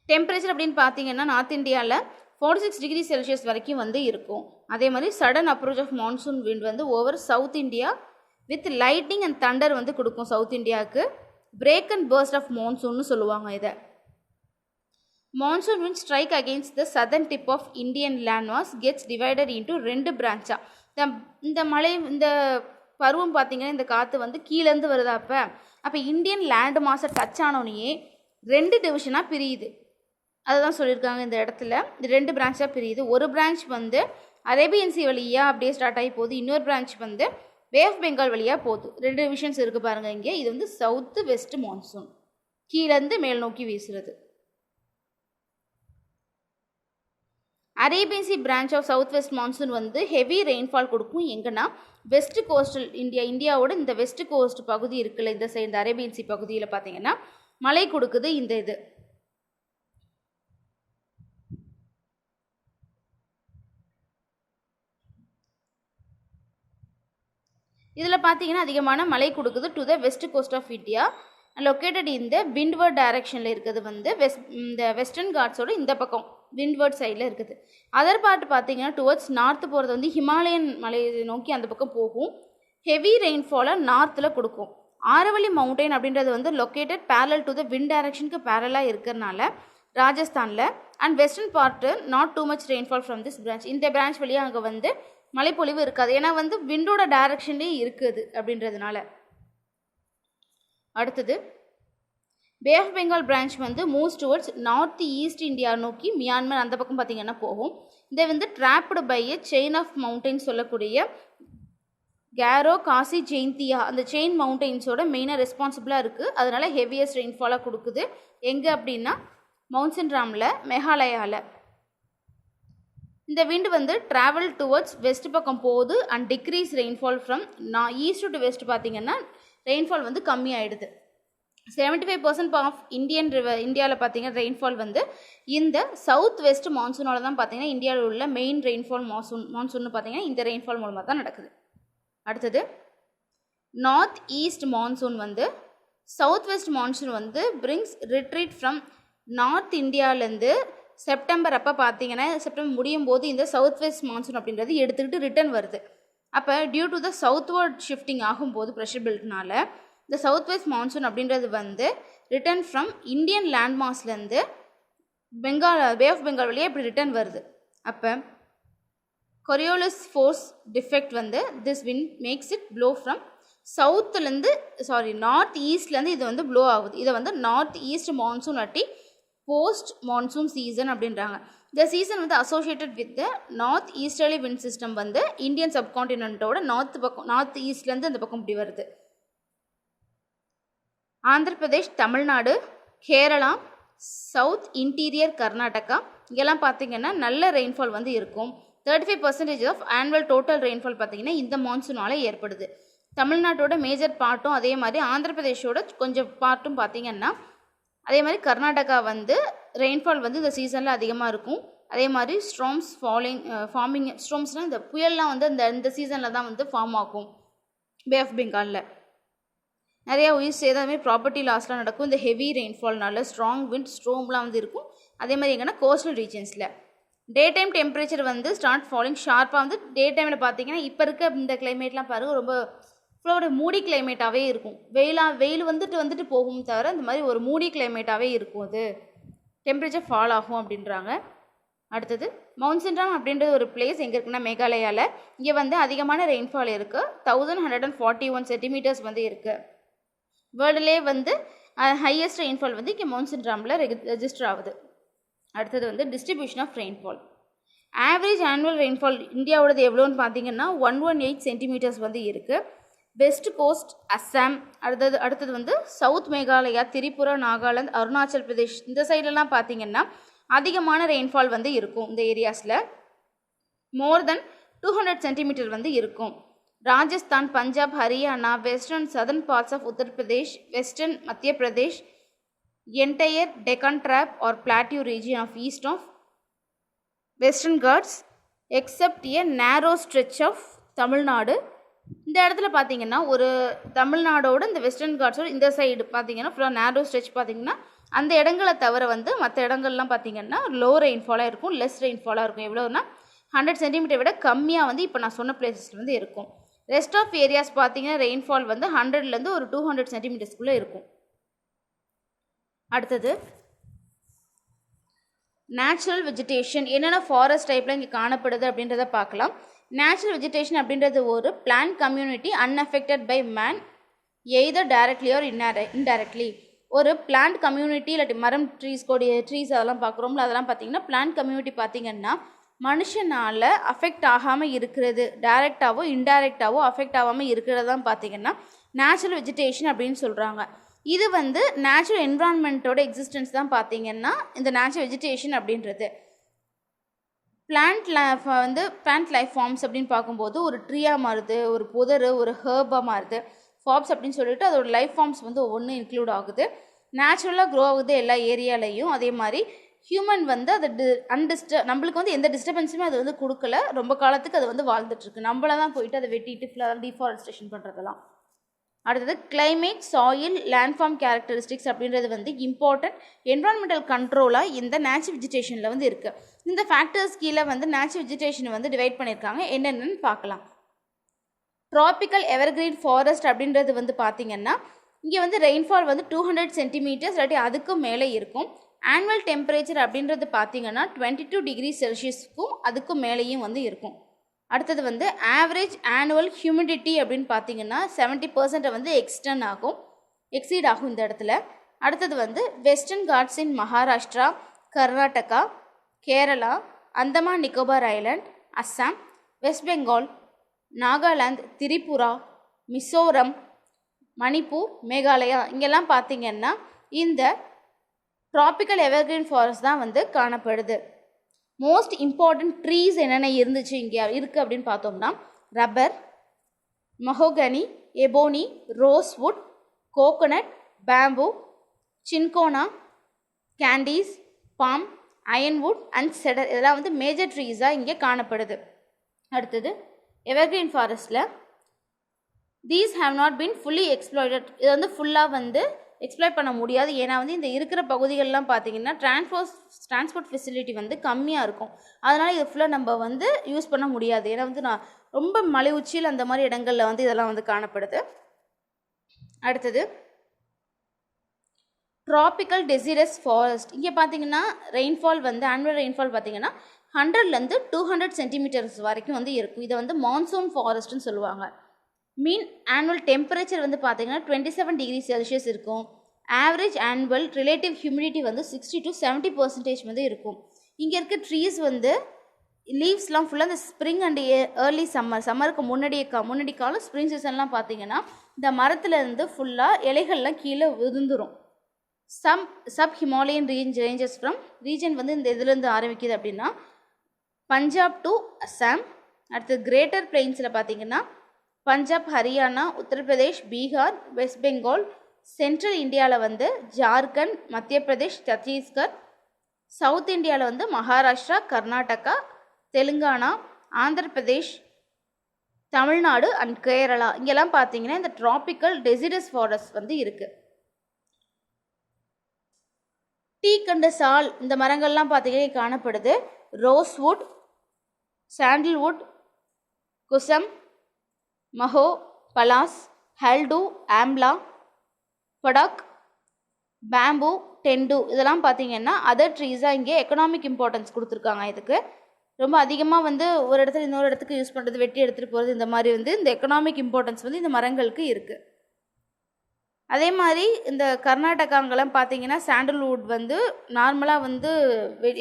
டெம்பரேச்சர் அப்படின்னு பார்த்தீங்கன்னா நார்த் இந்தியாவில் 46 டிகிரி செல்சியஸ் வரைக்கும் வந்து இருக்கும். அதே மாதிரி sudden approach of monsoon wind வந்து over south India with lightning and thunder வந்து கொடுக்கும் சவுத் இந்தியாவுக்கு. பிரேக் அண்ட் பர்ஸ்ட் ஆஃப் மான்சூன்னு சொல்லுவாங்க இதை. Monsoon wind strike against the southern tip of Indian land mass gets divided into 2 பிரான்ச்சாக. இந்த பருவம் பார்த்தீங்கன்னா இந்த காற்று வந்து கீழேருந்து வருதா. அப்போ இந்தியன் லேண்ட் மாஸை டச் ஆனோடனே 2 டிவிஷனாக பிரியுது. அதுதான் சொல்லியிருக்காங்க இந்த இடத்துல. இது 2 பிரான்ச்சாக பிரியுது. ஒரு பிரான்ச் வந்து அரேபியன் சி வழியாக அப்படியே ஸ்டார்ட் ஆகி போகுது. இன்னொரு பிரான்ச் வந்து பே ஆஃப் பெங்கால் வழியாக போகுது. 2 டிவிஷன்ஸ் இருக்குது பாருங்கள் இங்கே. இது வந்து சவுத்து வெஸ்ட் மான்சூன் கீழேருந்து மேல் நோக்கி வீசுறது. Arabian sea branch of south west monsoon வந்து ஹெவி ரெயின்ஃபால் கொடுக்கும். எங்கன்னா வெஸ்ட் கோஸ்டல் இந்தியாவோட இந்த வெஸ்ட் கோஸ்ட் பகுதி இருக்குல்ல, இந்த சைடு இந்த அரேபியன் சி பகுதியில் பார்த்தீங்கன்னா மழை கொடுக்குது. இது இதில் பார்த்தீங்கன்னா அதிகமான மழை கொடுக்குது to the west coast of India located இந்த விண்ட்வர்ட் டைரக்ஷனில் இருக்குது வந்து இந்த வெஸ்டர்ன் காட்ஸோட இந்த பக்கம் விண்ட்வர்ட் சைடில் இருக்குது. அதர் பார்ட் பார்த்தீங்கன்னா டுவர்ட்ஸ் நார்த்து போகிறது வந்து ஹிமாலயன் மலையை நோக்கி அந்த பக்கம் போகும். ஹெவி ரெயின்ஃபாலை நார்த்தில் கொடுக்கும். ஆரவல்லி மவுண்டைன் அப்படின்றது வந்து located parallel to the wind டைரக்ஷனுக்கு பேரலாக இருக்கிறனால ராஜஸ்தானில் and western part not too much rainfall from this branch. இந்த பிரான்ச் வழியாக அங்கே வந்து மழைப்பொழிவு இருக்காது. ஏன்னா வந்து விண்டோட டைரக்ஷன்லேயே இருக்குது அப்படின்றதுனால. அடுத்தது பே ஆஃப் பெங்கால் பிரான்ச் வந்து moves towards north east India நோக்கி மியான்மர் அந்த பக்கம் பார்த்திங்கன்னா போகும். இதை வந்து trapped by a chain of mountains சொல்லக்கூடிய கேரோ காசி ஜெயிந்தியா அந்த செயின் மவுண்டைன்ஸோட மெயினாக ரெஸ்பான்சிபிளாக இருக்குது. அதனால் ஹெவியஸ்ட் ரெயின்ஃபாலாக கொடுக்குது. எங்கே அப்படின்னா மவுண்ட்ஸன்ராமில் மேகாலயாவில். இந்த விண்டு வந்து ட்ராவல் டுவர்ட்ஸ் வெஸ்ட் பக்கம் போகுது and decrease rainfall from east to west பார்த்திங்கன்னா ரெயின்ஃபால் வந்து கம்மியாகிடுது. 75% ஆஃப் இந்தியாவில் பார்த்தீங்கன்னா ரெயின்ஃபால் வந்து இந்த சவுத் வெஸ்ட் மான்சூனோட தான் பார்த்தீங்கன்னா இந்தியாவில் உள்ள மெயின் ரெயின்ஃபால் மான்சூன்னு பார்த்தீங்கன்னா இந்த ரெயின்ஃபால் மூலமாக தான் நடக்குது. அடுத்தது நார்த் ஈஸ்ட் மான்சூன் வந்து சவுத் வெஸ்ட் மான்சூன் வந்து பிரிங்ஸ் ரிட்ரீட் ஃப்ரம் நார்த் இந்தியாவிலேருந்து செப்டம்பர் அப்போ பார்த்தீங்கன்னா செப்டம்பர் முடியும் போது இந்த சவுத் வெஸ்ட் மான்சூன் அப்படின்றது எடுத்துக்கிட்டு ரிட்டர்ன் வருது. அப்போ due to the southward shifting ஆகும்போது ப்ரெஷர் பெல்ட்னால இந்த சவுத் வெஸ்ட் மான்சூன் அப்படின்றது வந்து ரிட்டர்ன் ஃப்ரம் இந்தியன் லேண்ட் மாஸ்லேருந்து பே ஆஃப் பெங்கால் வழியாக இப்படி ரிட்டர்ன் வருது. அப்போ கொரியோலிஸ் ஃபோர்ஸ் டிஃபெக்ட் வந்து this wind makes it blow from சவுத்துலேருந்து நார்த் ஈஸ்ட்லேருந்து இது வந்து ப்ளோ ஆகுது. இதை வந்து நார்த் ஈஸ்ட் மான்சூன் அட்டி போஸ்ட் மான்சூன் சீசன் அப்படின்றாங்க. இந்த சீசன் வந்து associated with the north easterly wind system வந்து இந்தியன் சப்கான்டினென்ட்டோட நார்த் ஈஸ்ட்லேருந்து அந்த பக்கம் இப்படி வருது. ஆந்திர பிரதேஷ், தமிழ்நாடு, கேரளா, சவுத் இன்டீரியர் கர்நாடகா இங்கெல்லாம் பார்த்தீங்கன்னா நல்ல ரெயின்ஃபால் வந்து இருக்கும். 35% ஆஃப் ஆனுவல் டோட்டல் ரெயின்ஃபால் பார்த்தீங்கன்னா இந்த மான்சூனால் ஏற்படுது. தமிழ்நாட்டோட மேஜர் பார்ட்டும் அதே மாதிரி ஆந்திர பிரதேஷோட கொஞ்சம் பார்ட்டும் பார்த்தீங்கன்னா அதே மாதிரி கர்நாடகா வந்து ரெயின்ஃபால் வந்து இந்த சீசனில் அதிகமாக இருக்கும். அதே மாதிரி ஸ்ட்ராம்ஸ் ஃபார்மிங் ஸ்ட்ராம்ஸ்னால் இந்த புயல்லாம் வந்து இந்த சீசனில் தான் வந்து ஃபார்ம் ஆகும். பே ஆஃப் பெங்காலில் நிறையா உயிர் சேதமே ப்ராப்பர்ட்டி லாஸ்லாம் நடக்கும். இந்த ஹெவி ரெயின்ஃபால்னால ஸ்ட்ராங் விண்ட் ஸ்ட்ரோம்லாம் வந்து இருக்கும். அதே மாதிரி எங்கன்னா கோஸ்டல் ரீஜன்ஸில் டே டைம் டெம்பரேச்சர் வந்து ஸ்டார்ட் ஃபாலிங் ஷார்ப்பாக வந்து டே டைமில் பார்த்தீங்கன்னா இப்போ இருக்க இந்த கிளைமேட்லாம் பாருங்கள் ரொம்ப ஃபுல்லோட மூடி கிளைமேட்டாகவே இருக்கும். வெயில் வந்துட்டு போகும் தவிர இந்த மாதிரி ஒரு மூடி கிளைமேட்டாகவே இருக்கும். அது டெம்பரேச்சர் ஃபால் ஆகும் அப்படின்றாங்க. அடுத்தது மவுண்ட் சின்ராம் அப்படின்றது ஒரு பிளேஸ் எங்கே இருக்குன்னா மேகாலயாவில். இங்கே வந்து அதிகமான ரெயின்ஃபால் இருக்குது. 1141 சென்டிமீட்டர்ஸ் வந்து இருக்குது. வேர்ல்டுலே வந்து ஹையஸ்ட் ரெயின்ஃபால் வந்து இங்கே மவுண்ட் சின்ராமில் ரெஜிஸ்டர் ஆகுது. அடுத்தது வந்து distribution of rainfall. Average annual rainfall இந்தியாவோடது எவ்வளோன்னு பார்த்தீங்கன்னா 118 சென்டிமீட்டர்ஸ் வந்து இருக்குது. வெஸ்ட் கோஸ்ட் அஸ்ஸாம், அடுத்தது வந்து சவுத் மேகாலயா, திரிபுரா, நாகாலாந்து, அருணாச்சல் பிரதேஷ் இந்த சைட்லலாம் பார்த்தீங்கன்னா அதிகமான ரெயின்ஃபால் வந்து இருக்கும். இந்த ஏரியாஸில் மோர் தென் 200 சென்டிமீட்டர் வந்து இருக்கும். Rajasthan, Punjab, Haryana, western southern parts of Uttar Pradesh, western மத்திய Pradesh, entire Deccan drop R plateau region of east of western God's accept எ நேரோ ஸ்ட்ரெச் ஆஃப் தமிழ்நாடு. இந்த இடத்துல பார்த்தீங்கன்னா ஒரு தமிழ்நாடோட இந்த வெஸ்டர்ன் காட்ஸோட இந்த சைடு பார்த்தீங்கன்னா ஃபுல்லாக நேரோ ஸ்ட்ரெச் பார்த்தீங்கன்னா அந்த இடங்களை தவிர வந்து மற்ற இடங்கள்லாம் பார்த்தீங்கன்னா லோ ரெயின்ஃபாலாக இருக்கும், லெஸ் ரெயின்ஃபாலாக இருக்கும். எவ்வளோன்னா 100 சென்டிமீட்டர் விட கம்மியாக வந்து இப்போ நான் சொன்ன பிளேசஸில் வந்து இருக்கும். ரெஸ்ட் ஆஃப் ஏரியாஸ் பார்த்தீங்கன்னா ரெயின்ஃபால் வந்து 100லேருந்து ஒரு 200 சென்டிமீட்டர்ஸ்குள்ளே இருக்கும். அடுத்தது நேச்சுரல் வெஜிடேஷன் என்னென்ன ஃபாரஸ்ட் டைப்பில் இங்கே காணப்படுது அப்படின்றத பார்க்கலாம். நேச்சுரல் வெஜிடேஷன் அப்படின்றது ஒரு plant community unaffected by man either directly or indirectly. ஒரு பிளான்ட் கம்யூனிட்டி இல்லாட்டி மரம் ட்ரீஸ் அதெல்லாம் பார்க்குறோம்ல, அதெல்லாம் பார்த்தீங்கன்னா பிளான்ட் கம்யூனிட்டி பார்த்தீங்கன்னா மனுஷனால் அஃபெக்ட் ஆகாமல் இருக்கிறது, டைரெக்டாவோ இன்டைரக்டாவோ அஃபெக்ட் ஆகாமல் இருக்கிறது தான் பார்த்தீங்கன்னா நேச்சுரல் வெஜிடேஷன் அப்படின்னு சொல்கிறாங்க. இது வந்து நேச்சுரல் என்விரான்மெண்ட்டோட எக்ஸிஸ்டன்ஸ் தான் பார்த்தீங்கன்னா இந்த நேச்சுரல் வெஜிடேஷன் அப்படின்றது. பிளான்ட் லைஃப் ஃபார்ம்ஸ் அப்படின்னு பார்க்கும்போது ஒரு ட்ரீயாக மாறுது, ஒரு புதர், ஒரு ஹர்பாக மாறுது. ஃபார்ம்ஸ் அப்படின்னு சொல்லிட்டு அதோட லைஃப் ஃபார்ம்ஸ் வந்து ஒவ்வொன்றும் இன்க்ளூட் ஆகுது. நேச்சுரலாக க்ரோ ஆகுது எல்லா ஏரியாலையும். அதே மாதிரி ஹியூமன் வந்து அதை நம்மளுக்கு வந்து எந்த டிஸ்டர்பன்ஸுமே அது வந்து கொடுக்கல. ரொம்ப காலத்துக்கு அது வந்து வாழ்ந்துட்டுருக்கு. நம்மள தான் போயிட்டு அதை வெட்டிட்டு ஃபுல்லாக டீஃபாரஸ்டேஷன் பண்ணுறதெல்லாம். அடுத்தது கிளைமேட், சாயில், லேண்ட்ஃபார்ம் கேரக்டரிஸ்டிக்ஸ் அப்படின்றது வந்து இம்பார்ட்டன்ட் என்விரான்மெண்டல் கண்ட்ரோலாக இந்த நேச்சுரல் வெஜிடேஷனில் வந்து இருக்குது. இந்த ஃபேக்டர்ஸ் கீழே வந்து நேச்சுரல் வெஜிடேஷனை வந்து டிவைட் பண்ணியிருக்காங்க. என்னென்னு பார்க்கலாம். ட்ராபிக்கல் எவர்கிரீன் ஃபாரஸ்ட் அப்படின்றது வந்து பார்த்திங்கன்னா இங்கே வந்து ரெயின்ஃபால் வந்து 200 சென்டிமீட்டர்ஸ் இல்லாட்டி அதுக்கும் மேலே இருக்கும். ஆனுவல் டெம்பரேச்சர் அப்படின்றது பார்த்திங்கன்னா 22 டிகிரி செல்சியஸ்க்கும் அதுக்கும் மேலேயும் வந்து இருக்கும். அடுத்தது வந்து ஆவரேஜ் ஆனுவல் ஹியூமிடிட்டி அப்படின்னு பார்த்தீங்கன்னா 70% வந்து எக்ஸீட் ஆகும் இந்த இடத்துல. அடுத்தது வந்து வெஸ்டர்ன் காட்ஸ் இன் மகாராஷ்டிரா, கர்நாடகா, கேரளா, அந்தமான் நிக்கோபார் ஐலாண்ட், அஸ்ஸாம், வெஸ்ட் பெங்கால், நாகாலாந்து, திரிபுரா, மிசோரம், மணிப்பூர், மேகாலயா இங்கெல்லாம் பார்த்தீங்கன்னா இந்த ட்ராபிக்கல் எவர்கிரீன் ஃபாரஸ்ட் தான் வந்து காணப்படுது. மோஸ்ட் இம்பார்ட்டன்ட் ட்ரீஸ் என்னென்ன இருந்துச்சு இங்கே இருக்குது அப்படின்னு பார்த்தோம்னா rubber, mahogany, ebony, rosewood, coconut, bamboo, cinchona, canes, palm, ironwood and cedar இதெல்லாம் வந்து மேஜர் ட்ரீஸாக இங்கே காணப்படுது. அடுத்தது எவர்கிரீன் ஃபாரஸ்ட்டில் these have not been fully exploited. இது வந்து ஃபுல்லாக வந்து எக்ஸ்ப்ளாய்ட் பண்ண முடியாது. ஏன்னா வந்து இந்த இருக்கிற பகுதிகளெலாம் பார்த்திங்கன்னா டிரான்ஸ்போர்ட் ஃபெசிலிட்டி வந்து கம்மியாக இருக்கும். அதனால் இது ஃபுல்லாக நம்ம வந்து யூஸ் பண்ண முடியாது. ஏன்னா வந்து நான் ரொம்ப மலை உச்சியில் அந்த மாதிரி இடங்களில் வந்து இதெல்லாம் வந்து காணப்படுது. அடுத்தது ட்ராபிக்கல் டெசிடஸ் ஃபாரஸ்ட். இங்கே பார்த்தீங்கன்னா ரெயின்ஃபால் வந்து ஆனுவல் ரெயின்ஃபால் பார்த்தீங்கன்னா 100லேருந்து 200 சென்டிமீட்டர்ஸ் வரைக்கும் வந்து இருக்கும். இதை வந்து மான்சூன் ஃபாரஸ்ட்னு சொல்லுவாங்க. மீன் ஆனுவல் டெம்பரேச்சர் வந்து பார்த்திங்கன்னா 27 டிகிரி செல்சியஸ் இருக்கும். ஆவரேஜ் ஆனுவல் ரிலேட்டிவ் ஹியூமிடிட்டி வந்து 60 to 70% வந்து இருக்கும். இங்கே இருக்க ட்ரீஸ் வந்து லீவ்ஸ்லாம் ஃபுல்லாக இந்த ஸ்ப்ரிங் அண்ட் ஏர்லி சம்மருக்கு முன்னாடி காலம் ஸ்ப்ரிங் சீசன்லாம் பார்த்திங்கன்னா இந்த மரத்துலேருந்து ஃபுல்லாக இலைகள்லாம் கீழே விழுந்துடும். Sub Himalayan ranges from region வந்து இந்த இதுலேருந்து ஆரம்பிக்குது அப்படின்னா பஞ்சாப் டு அஸ்ஸாம். அடுத்து கிரேட்டர் பிளெயின்ஸில் பார்த்திங்கன்னா பஞ்சாப், ஹரியானா, உத்தரப்பிரதேஷ், பீகார், வெஸ்ட் பெங்கால், சென்ட்ரல் இந்தியாவில் வந்து ஜார்க்கண்ட், மத்திய பிரதேஷ், சத்தீஸ்கர், சவுத் இந்தியாவில் வந்து மகாராஷ்டிரா, கர்நாடகா, தெலுங்கானா, ஆந்திர பிரதேஷ், தமிழ்நாடு அண்ட் கேரளா இங்கெல்லாம் பார்த்தீங்கன்னா இந்த ட்ராபிக்கல் டெசிடஸ் ஃபாரஸ்ட் வந்து இருக்குது. டீக் அண்ட் சால் இந்த மரங்கள்லாம் பார்த்தீங்கன்னா காணப்படுது. ரோஸ்வுட், சாண்டில்வுட், குசம், மஹோ, பலாஸ், ஹல்டு, ஆம்லா, படாக், பேம்பு, டெண்டு இதெல்லாம் பார்த்தீங்கன்னா அதர் ட்ரீஸாக இங்கே எக்கனாமிக் இம்பார்ட்டன்ஸ் கொடுத்துருக்காங்க. இதுக்கு ரொம்ப அதிகமாக வந்து ஒரு இடத்துல இன்னொரு இடத்துக்கு யூஸ் பண்ணுறது, வெட்டி எடுத்துகிட்டு போகிறது, இந்த மாதிரி வந்து இந்த எக்கனாமிக் இம்பார்ட்டன்ஸ் வந்து இந்த மரங்களுக்கு இருக்குது. அதே மாதிரி இந்த கர்நாடகாங்கெல்லாம் பார்த்தீங்கன்னா சாண்டல்வுட் வந்து நார்மலாக வந்து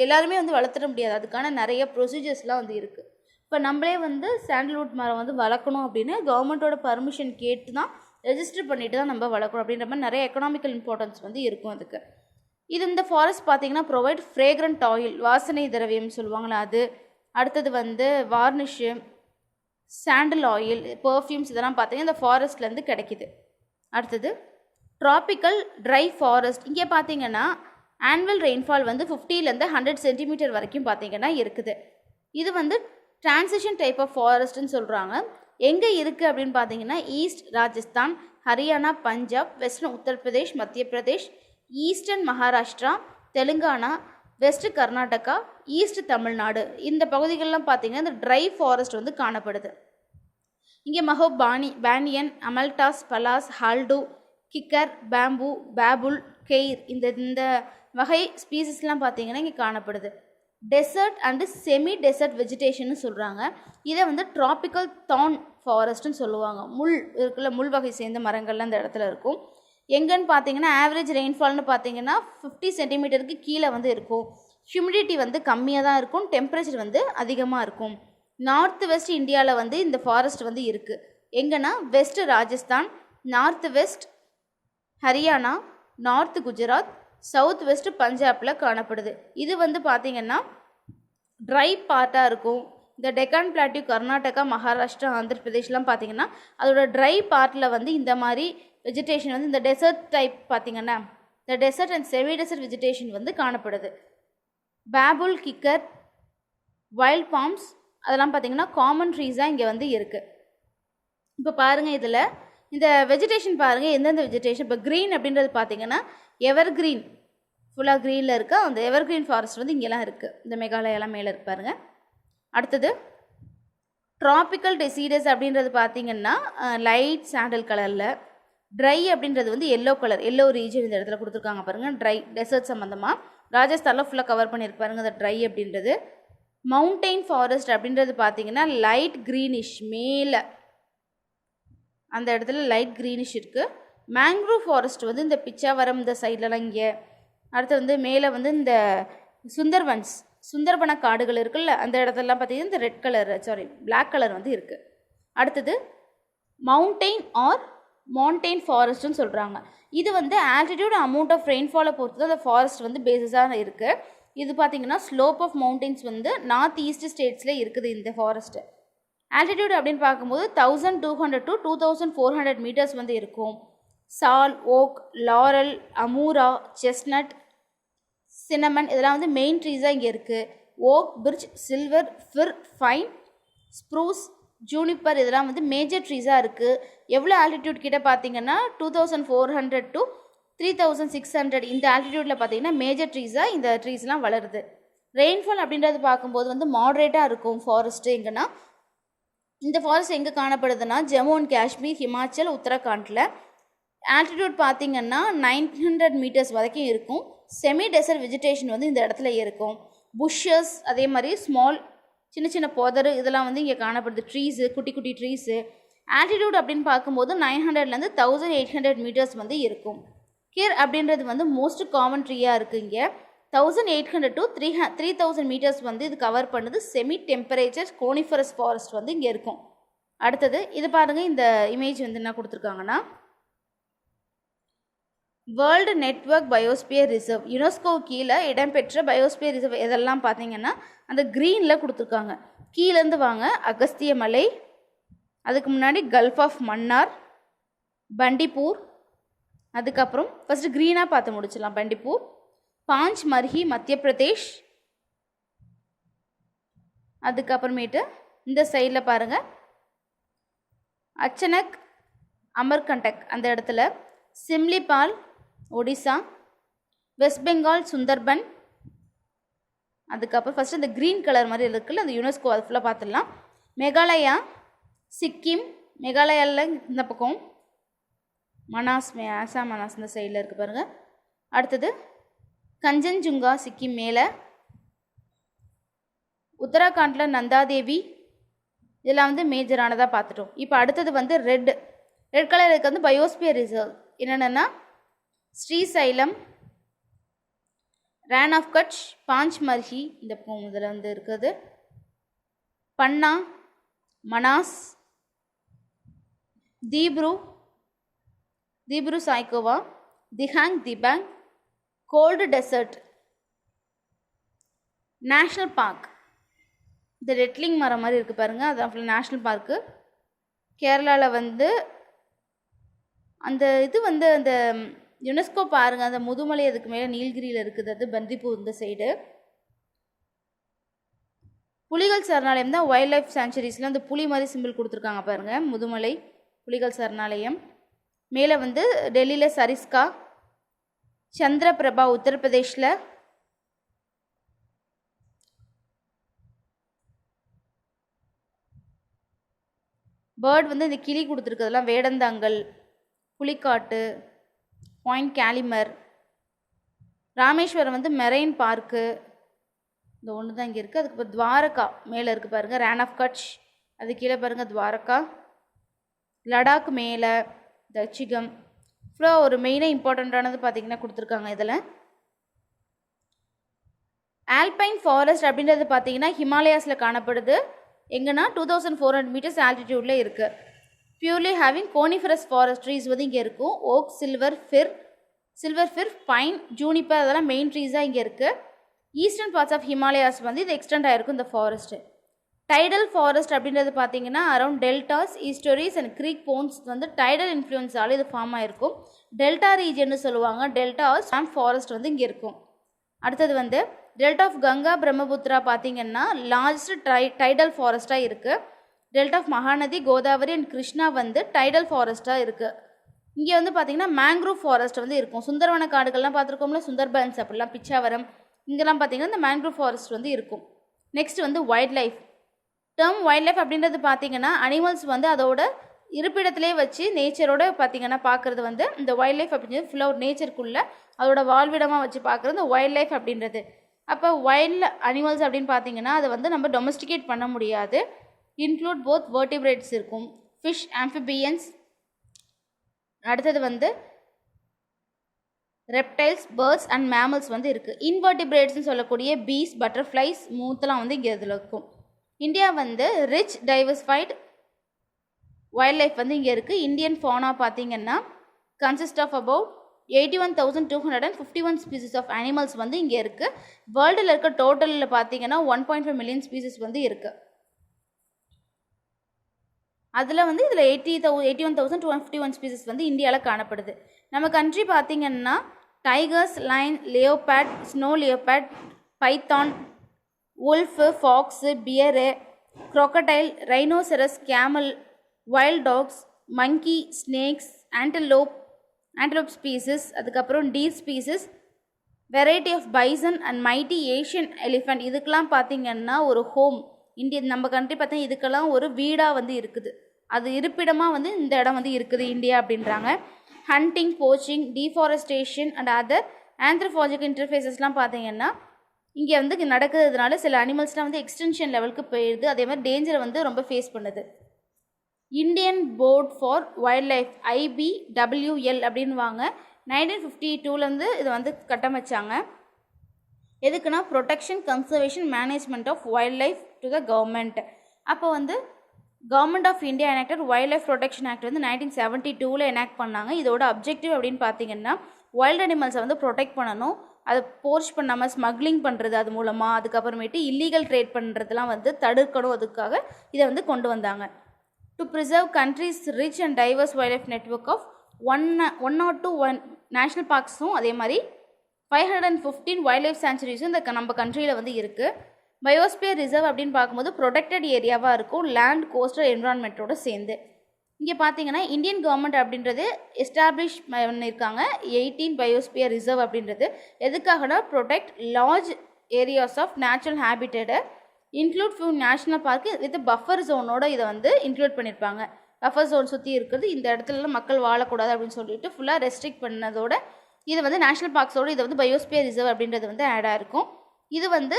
எல்லாருமே வந்து வளர்த்துட முடியாது. அதுக்கான நிறைய ப்ரொசீஜர்ஸ்லாம் வந்து இருக்குது. இப்போ நம்மளே வந்து சாண்டல்வுட் மரம் வந்து வளர்க்கணும் அப்படின்னு கவர்மெண்ட்டோட பர்மிஷன் கேட்டு தான் ரெஜிஸ்டர் பண்ணிட்டு தான் நம்ம வளர்க்கணும். அப்படின்ற மாதிரி நிறைய எக்கனாமிக்கல் இம்பார்ட்டன்ஸ் வந்து இருக்கும் அதுக்கு. இது இந்த ஃபாரஸ்ட் பார்த்தீங்கன்னா ப்ரொவைட் ஃப்ரேக்ரண்ட் ஆயில், வாசனை திரவியம் சொல்லுவாங்களே அது. அடுத்தது வந்து வார்னிஷு, சாண்டில் ஆயில், பர்ஃப்யூம்ஸ் இதெல்லாம் பார்த்தீங்கன்னா இந்த ஃபாரஸ்ட்லேருந்து கிடைக்கிது. அடுத்தது ட்ராபிக்கல் ட்ரை ஃபாரஸ்ட். இங்கே பார்த்தீங்கன்னா ஆனுவல் ரெயின்ஃபால் வந்து 50லேருந்து 100 சென்டிமீட்டர் வரைக்கும் பார்த்தீங்கன்னா இருக்குது. இது வந்து டிரான்சிஷன் டைப் ஆஃப் ஃபாரஸ்ட்னு சொல்கிறாங்க. எங்கே இருக்குது அப்படின்னு பார்த்தீங்கன்னா ஈஸ்ட் ராஜஸ்தான், ஹரியானா, பஞ்சாப், வெஸ்டர்ன் உத்தரப்பிரதேஷ், மத்திய Pradesh, eastern Maharashtra, Telangana, west Karnataka, east Tamil Nadu இந்த பகுதிகளெலாம் பார்த்தீங்கன்னா இந்த ட்ரை ஃபாரஸ்ட் வந்து காணப்படுது. இங்கே banyan, அமல்டாஸ், fellas, hauled, kicker, bamboo, பேபுல், Keir இந்த வகை ஸ்பீசிஸ்லாம் பார்த்தீங்கன்னா இங்கே காணப்படுது. டெசர்ட் அண்டு செமி டெசர்ட் வெஜிடேஷன்னு சொல்கிறாங்க. இதை வந்து ட்ராபிக்கல் தான் ஃபாரஸ்ட்னு சொல்லுவாங்க. முள் இருக்குல்ல, முள் வகை சேர்ந்த மரங்கள்லாம் இந்த இடத்துல இருக்கும். எங்கன்னு பார்த்தீங்கன்னா ஆவரேஜ் ரெயின்ஃபால்னு பார்த்தீங்கன்னா 50 சென்டிமீட்டருக்கு கீழே வந்து இருக்கும். ஹியூமிடிட்டி வந்து கம்மியாக தான் இருக்கும். டெம்பரேச்சர் வந்து அதிகமாக இருக்கும். நார்த் வெஸ்ட் இந்தியாவில் வந்து இந்த ஃபாரஸ்ட் வந்து இருக்குது. எங்கன்னா west Rajasthan, north west Haryana, north Gujarat, south west பஞ்சாபில் காணப்படுது. இது வந்து பார்த்திங்கன்னா ட்ரை பார்ட்டாக இருக்கும். இந்த டெக்கான் பிளாட்டியூ, கர்நாடகா, மகாராஷ்டிரா, ஆந்திர பிரதேஷ்லாம் பார்த்திங்கன்னா அதோட ட்ரை பார்ட்டில் வந்து இந்த மாதிரி வெஜிடேஷன் வந்து இந்த டெசர்ட் டைப் பார்த்திங்கன்னா இந்த desert and semi desert vegetation வந்து காணப்படுது. பேபுல், கிக்கர், வைல்ட் பாம்ஸ் அதெல்லாம் பார்த்திங்கன்னா காமன் ட்ரீஸாக இங்கே வந்து இருக்குது. இப்போ பாருங்கள் இதில் இந்த வெஜிடேஷன் பாருங்கள் எந்தெந்த வெஜிடேஷன். இப்போ க்ரீன் அப்படின்றது பார்த்திங்கன்னா எவர் க்ரீன், ஃபுல்லாக க்ரீனில் இருக்க அந்த எவர் க்ரீன் ஃபாரஸ்ட் வந்து இங்கெல்லாம் இருக்குது. இந்த மேகாலயெல்லாம் மேலே இருக்கு பாருங்கள். அடுத்தது ட்ராபிக்கல் டெசிடஸ் அப்படின்றது பார்த்திங்கன்னா லைட் சாண்டல் கலரில், ட்ரை அப்படின்றது வந்து எல்லோ கலர், எல்லோ ரீஜன் இந்த இடத்துல கொடுத்துருக்காங்க பாருங்கள். ட்ரை டெசர்ட் சம்மந்தமாக ராஜஸ்தானில் ஃபுல்லாக கவர் பண்ணியிருப்பாருங்க அந்த ட்ரை அப்படின்றது. மவுண்டெயின் ஃபாரஸ்ட் அப்படின்றது பார்த்திங்கன்னா லைட் க்ரீனிஷ், மேலே அந்த இடத்துல லைட் க்ரீனிஷ் இருக்குது. மேங்க்ரூவ் ஃபாரஸ்ட் வந்து இந்த பிச்சாவரம் இந்த சைட்லலாம் இங்கே. அடுத்து வந்து மேலே வந்து இந்த சுந்தர்வன காடுகள் இருக்குல்ல அந்த இடத்துலலாம் பார்த்திங்கன்னா இந்த ரெட் கலர் பிளாக் கலர் வந்து இருக்குது. அடுத்தது மவுண்டெயின் ஃபாரஸ்ட்னு சொல்கிறாங்க. இது வந்து ஆல்டிடியூட் அமௌண்ட் ஆஃப் ரெயின்ஃபாலை பொறுத்து தான் அந்த ஃபாரஸ்ட் வந்து பேஸஸாக இருக்குது. இது பார்த்திங்கன்னா ஸ்லோப் ஆஃப் மவுண்டெயின்ஸ் வந்து நார்த் ஈஸ்ட் ஸ்டேட்ஸில் இருக்குது இந்த ஃபாரஸ்ட்டு. ஆல்டிடியூட் அப்படின்னு பார்க்கும்போது 1200 to 2400 மீட்டர்ஸ் வந்து இருக்கும். Sal, oak, laurel, amoora, chestnut, cinnamon இதெல்லாம் வந்து மெயின் ட்ரீஸாக இங்கே இருக்குது. Oak, birch, silver, fir, pine, spruce, juniper இதெல்லாம் வந்து மேஜர் ட்ரீஸாக இருக்குது. எவ்வளோ ஆல்டிடியூட் கிட்ட பார்த்தீங்கன்னா 2400 to 3600 இந்த ஆல்டிடியூட்டில் பார்த்தீங்கன்னா மேஜர் ட்ரீஸாக இந்த ட்ரீஸ்லாம் வளருது. ரெயின்ஃபால் அப்படின்றது பார்க்கும்போது வந்து மாட்ரேட்டாக இருக்கும் ஃபாரஸ்ட்டு. எங்கன்னா இந்த ஃபாரஸ்ட் எங்கே காணப்படுதுன்னா ஜம்மு அண்ட் காஷ்மீர், ஹிமாச்சல், உத்தரகாண்டில். ஆல்டிடியூட் பார்த்திங்கன்னா 900 மீட்டர்ஸ் வரைக்கும் இருக்கும். செமி டெசர்ட் வெஜிடேஷன் வந்து இந்த இடத்துல இருக்கும். புஷ்ஷஸ் அதே மாதிரி சின்ன சின்ன புதர் இதெல்லாம் வந்து இங்கே காணப்படுது. ட்ரீஸு, குட்டி குட்டி ட்ரீஸு. ஆல்டிடியூட் அப்படின்னு பார்க்கும்போது 900லேருந்து 1800 மீட்டர்ஸ் வந்து இருக்கும். கிர் அப்படின்றது வந்து மோஸ்ட் காமன் ட்ரீயாக இருக்குது. இங்கே 1800 to 3000 மீட்டர்ஸ் வந்து இது கவர் பண்ணுது. செமி டெம்பரேச்சர் கோனிஃபரஸ் ஃபாரஸ்ட் வந்து இங்கே இருக்கும். அடுத்தது இது பாருங்கள், இந்த இமேஜ் வந்து என்ன கொடுத்துருக்காங்கன்னா world network biosphere reserve, UNESCO கீழே இடம்பெற்ற பயோஸ்பியர் ரிசர்வ் இதெல்லாம் பார்த்தீங்கன்னா அந்த க்ரீனில் கொடுத்துருக்காங்க. கீழேருந்து வாங்க, அகஸ்திய மலை, அதுக்கு முன்னாடி கல்ஃப் ஆஃப் மன்னார், பண்டிப்பூர், அதுக்கப்புறம் ஃபஸ்ட்டு க்ரீனாக பார்த்து முடிச்சிடலாம். பண்டிப்பூர், பாஞ்ச் மர்ஹி மத்திய பிரதேஷ், அதுக்கப்புறமேட்டு இந்த சைடில் பாருங்கள் அச்சனக் அமர்கண்டக் அந்த இடத்துல, சிம்லிபால் ஒடிசா, வெஸ்ட் பெங்கால் சுந்தர்பன், அதுக்கப்புறம் ஃபஸ்ட்டு இந்த க்ரீன் கலர் மாதிரி இருக்குல்ல அந்த யுனெஸ்கோ அது ஃபுல்லாக பார்த்துடலாம். மேகாலயா, சிக்கிம், மேகாலயாவில் இந்த பக்கம் மனாஸ், ஆசாம் மனாஸ் இந்த சைடில் இருக்குது பாருங்கள். அடுத்தது கஞ்சன்ஜுங்கா சிக்கிம் மேலே, உத்தராகண்டில் நந்தாதேவி, இதெல்லாம் வந்து மேஜரானதாக பார்த்துட்டோம். இப்போ அடுத்தது வந்து ரெட் கலர் இருக்குது வந்து பயோஸ்பியர் ரிசர்வ். என்னென்னா ஸ்ரீசைலம், ரேன் ஆஃப் கட்ச், பாஞ்ச் மர்ஹி இந்த இதில் வந்து இருக்குது, Panna, Manas, Dibru Saikhowa, Dihang Dibang, cold desert, national park, இந்த ரெட்லிங் மரம் மாதிரி இருக்குது பாருங்கள், அது ஃபுல் நேஷ்னல் பார்க்கு. கேரளாவில் வந்து அந்த இது வந்து அந்த யுனெஸ்கோ பாருங்கள், அந்த முதுமலை அதுக்கு மேலே நீலகிரியில் இருக்குது, அது பந்திப்பூர் இந்த சைடு. புலிகள் சரணாலயம் தான் வைல்ட் லைஃப் சாங்சுரிஸில் அந்த புலி மாதிரி சிம்பிள் கொடுத்துருக்காங்க பாருங்கள், முதுமலை புலிகள் சரணாலயம். மேலே வந்து டெல்லியில் சரிஸ்கா, சந்திரபிரபா உத்தரப்பிரதேஷில், பேர்ட் வந்து இந்த கிளி கொடுத்துருக்கிறதுலாம் வேடந்தாங்கல், புலிக்காட்டு, பாயிண்ட் கேலிமர், ராமேஸ்வரம் வந்து மெரைன் பார்க்கு, இந்த ஒன்று தான் இங்கே இருக்குது. அதுக்கப்புறம் துவாரகா மேலே இருக்குது பாருங்கள், ரேன் ஆஃப் கட்ச், அது கீழே பாருங்கள் துவாரகா, லடாக் மேலே தச்சிகம். ஃபுல்லாக ஒரு மெயினாக இம்பார்ட்டண்ட்டானது பார்த்திங்கன்னா கொடுத்துருக்காங்க. இதில் ஆல்பைன் ஃபாரஸ்ட் அப்படின்றது பார்த்திங்கன்னா ஹிமாலயாஸில் காணப்படுது. எங்கன்னா 2400 மீட்டர்ஸ் ஆல்டிடியூடில் இருக்குது. Purely having coniferous forest trees வந்து இங்கே இருக்கும். Oak, silver fir, pine, juniper அதெல்லாம் மெயின் ட்ரீஸாக இங்கே இருக்குது. ஈஸ்டர்ன் பார்ட்ஸ் ஆஃப் ஹிமாலயாஸ் வந்து இது எக்ஸ்டெண்ட் ஆகிருக்கும் இந்த ஃபாரஸ்ட்டு. டைடல் ஃபாரஸ்ட் அப்படின்றது பார்த்திங்கன்னா around deltas, estuaries and creek போன்ஸ் வந்து டைடல் இன்ஃப்ளூயன்ஸால் இது ஃபார்ம் ஆகிருக்கும். டெல்டா ரீஜன்னு சொல்லுவாங்க. டெல்டா ஸ்வாம்ப் ஃபாரஸ்ட் வந்து இங்கே இருக்கும். அடுத்தது வந்து டெல்டா ஆஃப் கங்கா பிரம்மபுத்திரா பார்த்திங்கன்னா லார்ஜஸ்ட் டைடல் ஃபாரஸ்ட்டாக இருக்குது. Delta of Mahanadi, Godavari and Krishna வந்து டைடல் ஃபாரஸ்ட்டாக இருக்குது. இங்கே வந்து பார்த்திங்கன்னா மேங்க்ரூவ் ஃபாரஸ்ட் வந்து இருக்கும். சுந்தரவன காடுகள்லாம் பார்த்துருக்கோம்ல, சுந்தர்பன்ஸ் அப்படிலாம், பிச்சாவரம், இங்கெல்லாம் பார்த்திங்கன்னா இந்த மேங்க்ரூவ் ஃபாரஸ்ட் வந்து இருக்கும். நெக்ஸ்ட் வந்து wild life. Term wild life அப்படின்றது பார்த்திங்கன்னா அனிமல்ஸ் வந்து அதோட இருப்பிடத்திலே வச்சு நேச்சரோட பார்த்திங்கன்னா பார்க்குறது வந்து இந்த வைல்ட் லைஃப் அப்படின்றது ஃபுல்லாக ஒரு நேச்சருக்குள்ளே அதோட வாழ்விடமாக வச்சு பார்க்குறது இந்த வைல்ட் லைஃப் அப்படின்றது. அப்போ வைல்ட் அனிமல்ஸ் அப்படின்னு பார்த்திங்கன்னா அதை வந்து நம்ம டொமஸ்டிகேட் பண்ண முடியாது. இன்க்ளூட் போத் வெர்டிபிரேட்ஸ் இருக்கும், ஃபிஷ், ஆம்ஃபிபியன்ஸ், அடுத்தது வந்து ரெப்டைல்ஸ், பேர்ட்ஸ் அண்ட் மேமல்ஸ் வந்து இருக்குது. இன்வெர்டிபிரேட்ஸ்னு சொல்லக்கூடிய பீஸ், பட்டர்ஃப்ளைஸ், மூத்தெல்லாம் வந்து இங்கே இதில் இருக்கும். இந்தியா வந்து ரிச் டைவர்சிஃபைடு வைல்ட் லைஃப் வந்து இங்கே இருக்குது. இந்தியன் ஃபோனா பார்த்திங்கன்னா consist of about 81,251 species of animals வந்து இங்கே இருக்குது. வேர்ல்டில் இருக்க டோட்டலில் பார்த்திங்கன்னா 1.5 மில்லியன் ஸ்பீசிஸ் வந்து இருக்குது. அதில் வந்து இதில் 81,251 ஸ்பீசிஸ் வந்து இந்தியாவில் காணப்படுது. நம்ம கண்ட்ரி பார்த்திங்கன்னா tigers, line, leopard, snow leopard, Python, wolf, fox, bear, crocodile, rhinoceros, camel, wild dogs, monkey, snakes, antelope species, அதுக்கப்புறம் deer species, variety of bison and mighty Asian elephant. இதுக்கெல்லாம் பார்த்திங்கன்னா ஒரு ஹோம் இந்தியன் நம்ம கண்ட்ரி பார்த்தா இதுக்கெல்லாம் ஒரு வீடாக வந்து இருக்குது. அது இருப்பிடமாக வந்து இந்த இடம் வந்து இருக்குது இந்தியா அப்படின்றாங்க. Hunting, poaching, deforestation and other anthropological இன்டர்ஃபேஸஸ்லாம் பார்த்திங்கன்னா இங்கே வந்து நடக்கிறதுனால சில அனிமல்ஸ்லாம் வந்து எக்ஸ்டென்ஷன் லெவலுக்கு போயிடுது. அதே மாதிரி டேஞ்சரை வந்து ரொம்ப ஃபேஸ் பண்ணுது. Indian board for wild life IBWL அப்படின்வாங்க. 1952லேருந்து இது வந்து கட்டமைச்சாங்க. எதுக்குன்னா protection conservation management of wild life to the government. அப்போ வந்து government of India enacted wild life protection act வந்து 1972ல் எனாக்ட் பண்ணாங்க. இதோட அப்ஜெக்டிவ் அப்படின்னு பார்த்தீங்கன்னா வைல்ட் அனிமல்ஸை வந்து ப்ரொடெக்ட் பண்ணணும், அதை போர்ச் பண்ணாமல் ஸ்மக்லிங் பண்ணுறது அது மூலமாக, அதுக்கப்புறமேட்டு இல்லீகல் ட்ரேட் பண்ணுறதுலாம் வந்து தடுக்கணும். அதுக்காக இதை வந்து கொண்டு வந்தாங்க. To preserve country's rich and diverse wild life network of 101 national பார்க்ஸும் அதே மாதிரி 515 வைல்ட் லைஃப் சாங்சுரிஸும் இந்த நம்ம கண்ட்ரியில் வந்து இருக்குது. பயோஸ்பியர் ரிசர்வ் அப்படின்னு பார்க்கும்போது ப்ரொடெக்டட் ஏரியாவாக இருக்கும் லேண்ட் கோஸ்டல் என்விரான்மெண்ட்டோடு சேர்ந்து. இங்கே பார்த்தீங்கன்னா இந்தியன் கவர்மெண்ட் அப்படின்றது எஸ்டாப்ளிஷ் பண்ணியிருக்காங்க 18 பயோஸ்பியர் ரிசர்வ் அப்படின்றது. எதுக்காகனா protect large areas of natural ஹேபிட்டேட்டை include few national park with buffer ஜோனோட இதை வந்து இன்க்ளூட் பண்ணியிருப்பாங்க. பஃபர் ஜோன் சுற்றி இருக்கிறது, இந்த இடத்துலலாம் மக்கள் வாழக்கூடாது அப்படின்னு சொல்லிட்டு ஃபுல்லாக ரெஸ்ட்ரிக்ட் பண்ணதோட இது வந்து நேஷ்னல் பார்க்ஸோடு இதை வந்து பயோஸ்பியர் ரிசர்வ் அப்படின்றது வந்து ஆடாக இருக்கும். இது வந்து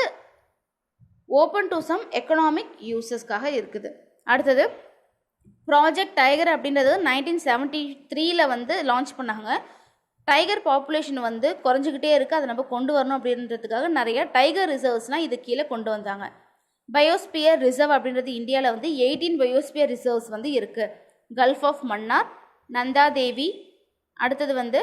ஓப்பன் டு சம் எக்கனாமிக் யூசஸ்க்காக இருக்குது. அடுத்தது ப்ராஜெக்ட் டைகர் அப்படின்றது 1973ல் வந்து லான்ச் பண்ணாங்க. டைகர் பாப்புலேஷன் வந்து குறைஞ்சிக்கிட்டே இருக்குது, அதை நம்ம கொண்டு வரணும் அப்படின்றதுக்காக நிறைய டைகர் ரிசர்வ்ஸ்லாம் இது கீழே கொண்டு வந்தாங்க. பயோஸ்பியர் ரிசர்வ் அப்படின்றது இந்தியாவில் வந்து 18 பயோஸ்பியர் ரிசர்வ்ஸ் வந்து இருக்குது. கல்ஃப் ஆஃப் மன்னார், நந்தா தேவி, அடுத்தது வந்து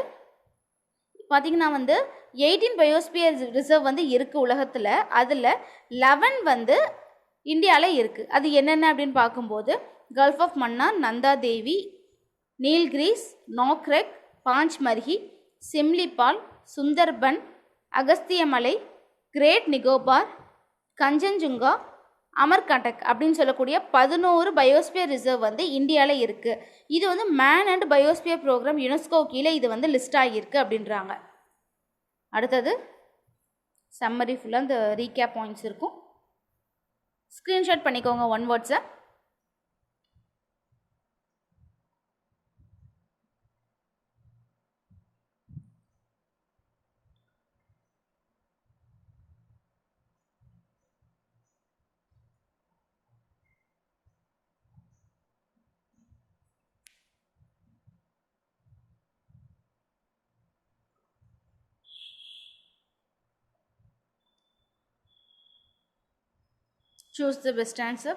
பார்த்திங்கன்னா வந்து 18 பயோஸ்பியர் ரிசர்வ் வந்து இருக்குது உலகத்தில். அதில் 11 வந்து இந்தியாவில் இருக்குது. அது என்னென்ன அப்படின்னு பார்க்கும்போது Gulf of Mannar, Nanda Devi, Nilgiris, Nokrek, Pachmarhi, Similipal, Sundarban, Agasthyamalai, Great Nicobar, Kanchenjunga, Amarkantak அப்படின்னு சொல்லக்கூடிய 11 பயோஸ்பியர் ரிசர்வ் வந்து இந்தியாவில் இருக்குது. இது வந்து man and biosphere programme UNESCO கீழே இது வந்து லிஸ்ட் ஆகியிருக்கு அப்படின்றாங்க. அடுத்தது சம்மரி ஃபுல்லாக இந்த ரீகேப் பாயிண்ட்ஸ் இருக்கும், ஸ்க்ரீன்ஷாட் பண்ணிக்கோங்க ஒன் வேர்ட்ஸை. Choose the best answer.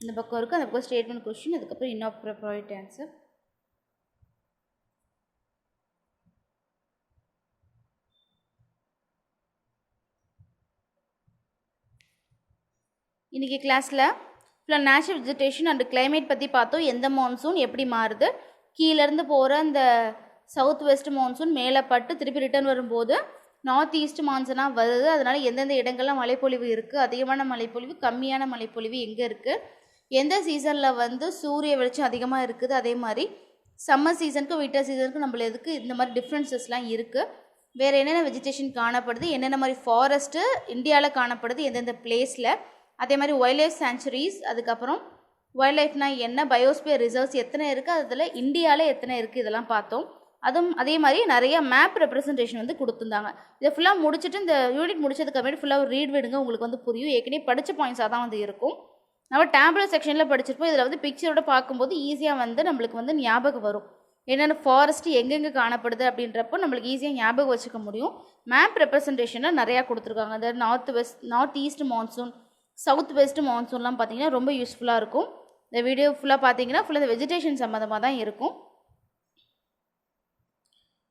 இந்த பக்கம் இருக்குது, அந்த பக்கம் ஸ்டேட்மெண்ட் கொஸ்டின், அதுக்கப்புறம் இன்அப்ரோப்ரியேட் ஆன்சர். இன்றைக்கி கிளாஸில் ஃபுல்லாக நேச்சுரல் வெஜிடேஷன் அண்ட் கிளைமேட் பற்றி பார்த்தோம். எந்த மான்சூன் எப்படி மாறுது, கீழேருந்து போகிற அந்த சவுத் வெஸ்ட் மான்சூன் மேலே பட்டு திருப்பி ரிட்டர்ன் வரும்போது நார்த் ஈஸ்ட் மான்சூனாக வருது. அதனால் எந்தெந்த இடங்கள்லாம் மழைப்பொழிவு இருக்குது, அதிகமான மழைப்பொழிவு, கம்மியான மழைப்பொழிவு எங்கே இருக்குது, எந்த சீசனில் வந்து சூரிய வெளிச்சம் அதிகமாக இருக்குது, அதே மாதிரி சம்மர் சீசனுக்கும் வின்டர் சீசனுக்கும் நம்மள எதுக்கு இந்த மாதிரி டிஃப்ரென்சஸ்லாம் இருக்குது, வேறு என்னென்ன வெஜிடேஷன் காணப்படுது, என்னென்ன மாதிரி ஃபாரஸ்ட்டு இந்தியாவில் காணப்படுது எந்தெந்த பிளேஸில், அதே மாதிரி வைல்ட் லைஃப் சாங்சுரிஸ், அதுக்கப்புறம் வைல்ட் லைஃப்னால் என்ன, பயோஸ்பியர் ரிசர்வ்ஸ் எத்தனை இருக்குது, அதில் இந்தியாவில் எத்தனை இருக்குது, இதெல்லாம் பார்த்தோம். அதுவும் அதே மாதிரி நிறைய மேப் ரெப்ரசன்டேஷன் வந்து கொடுத்துருந்தாங்க. இதை ஃபுல்லாக முடிச்சுட்டு இந்த யூனிட் முடிச்சதுக்கப்புறமேட்டு ஃபுல்லாக ஒரு ரீட் விடுங்க, உங்களுக்கு வந்து புரியும். ஏற்கனவே படித்த பாயிண்ட்ஸாக தான் வந்து இருக்கும். நம்ம டேப்லெட் செக்ஷனில் படிச்சிருப்போம். இதில் வந்து பிக்சரோட பார்க்கும்போது ஈஸியாக வந்து நம்மளுக்கு வந்து ஞாபகம் வரும். என்னென்ன ஃபாரஸ்ட் எங்கெங்கே காணப்படுது அப்படின்றப்போ நம்மளுக்கு ஈஸியாக ஞாபகம் வச்சுக்க முடியும். மேப் ரெப்ரசன்டேஷனில் நிறையா கொடுத்துருக்காங்க. அந்த north east monsoon, south west மான்சூன்லாம் பார்த்தீங்கன்னா ரொம்ப யூஸ்ஃபுல்லாக இருக்கும். இந்த வீடியோ ஃபுல்லாக பார்த்தீங்கன்னா ஃபுல்லாக இந்த வெஜிடேஷன் சம்மந்தமாக தான் இருக்கும்.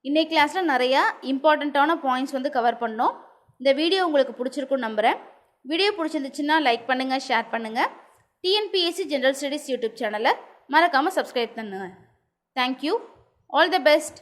இன்றைக்கி கிளாஸில் நிறையா இம்பார்ட்டண்ட்டான பாயிண்ட்ஸ் வந்து கவர் பண்ணோம். இந்த வீடியோ உங்களுக்கு பிடிச்சிருக்குன்னு நம்புகிறேன். வீடியோ பிடிச்சிருந்துச்சுன்னா லைக் பண்ணுங்கள், ஷேர் பண்ணுங்கள். டிஎன்பிஎஸ்சி ஜென்ரல் ஸ்டடீஸ் யூடியூப் சேனலை மறக்காமல் சப்ஸ்கிரைப் பண்ணுங்கள். தேங்க்யூ. All the best.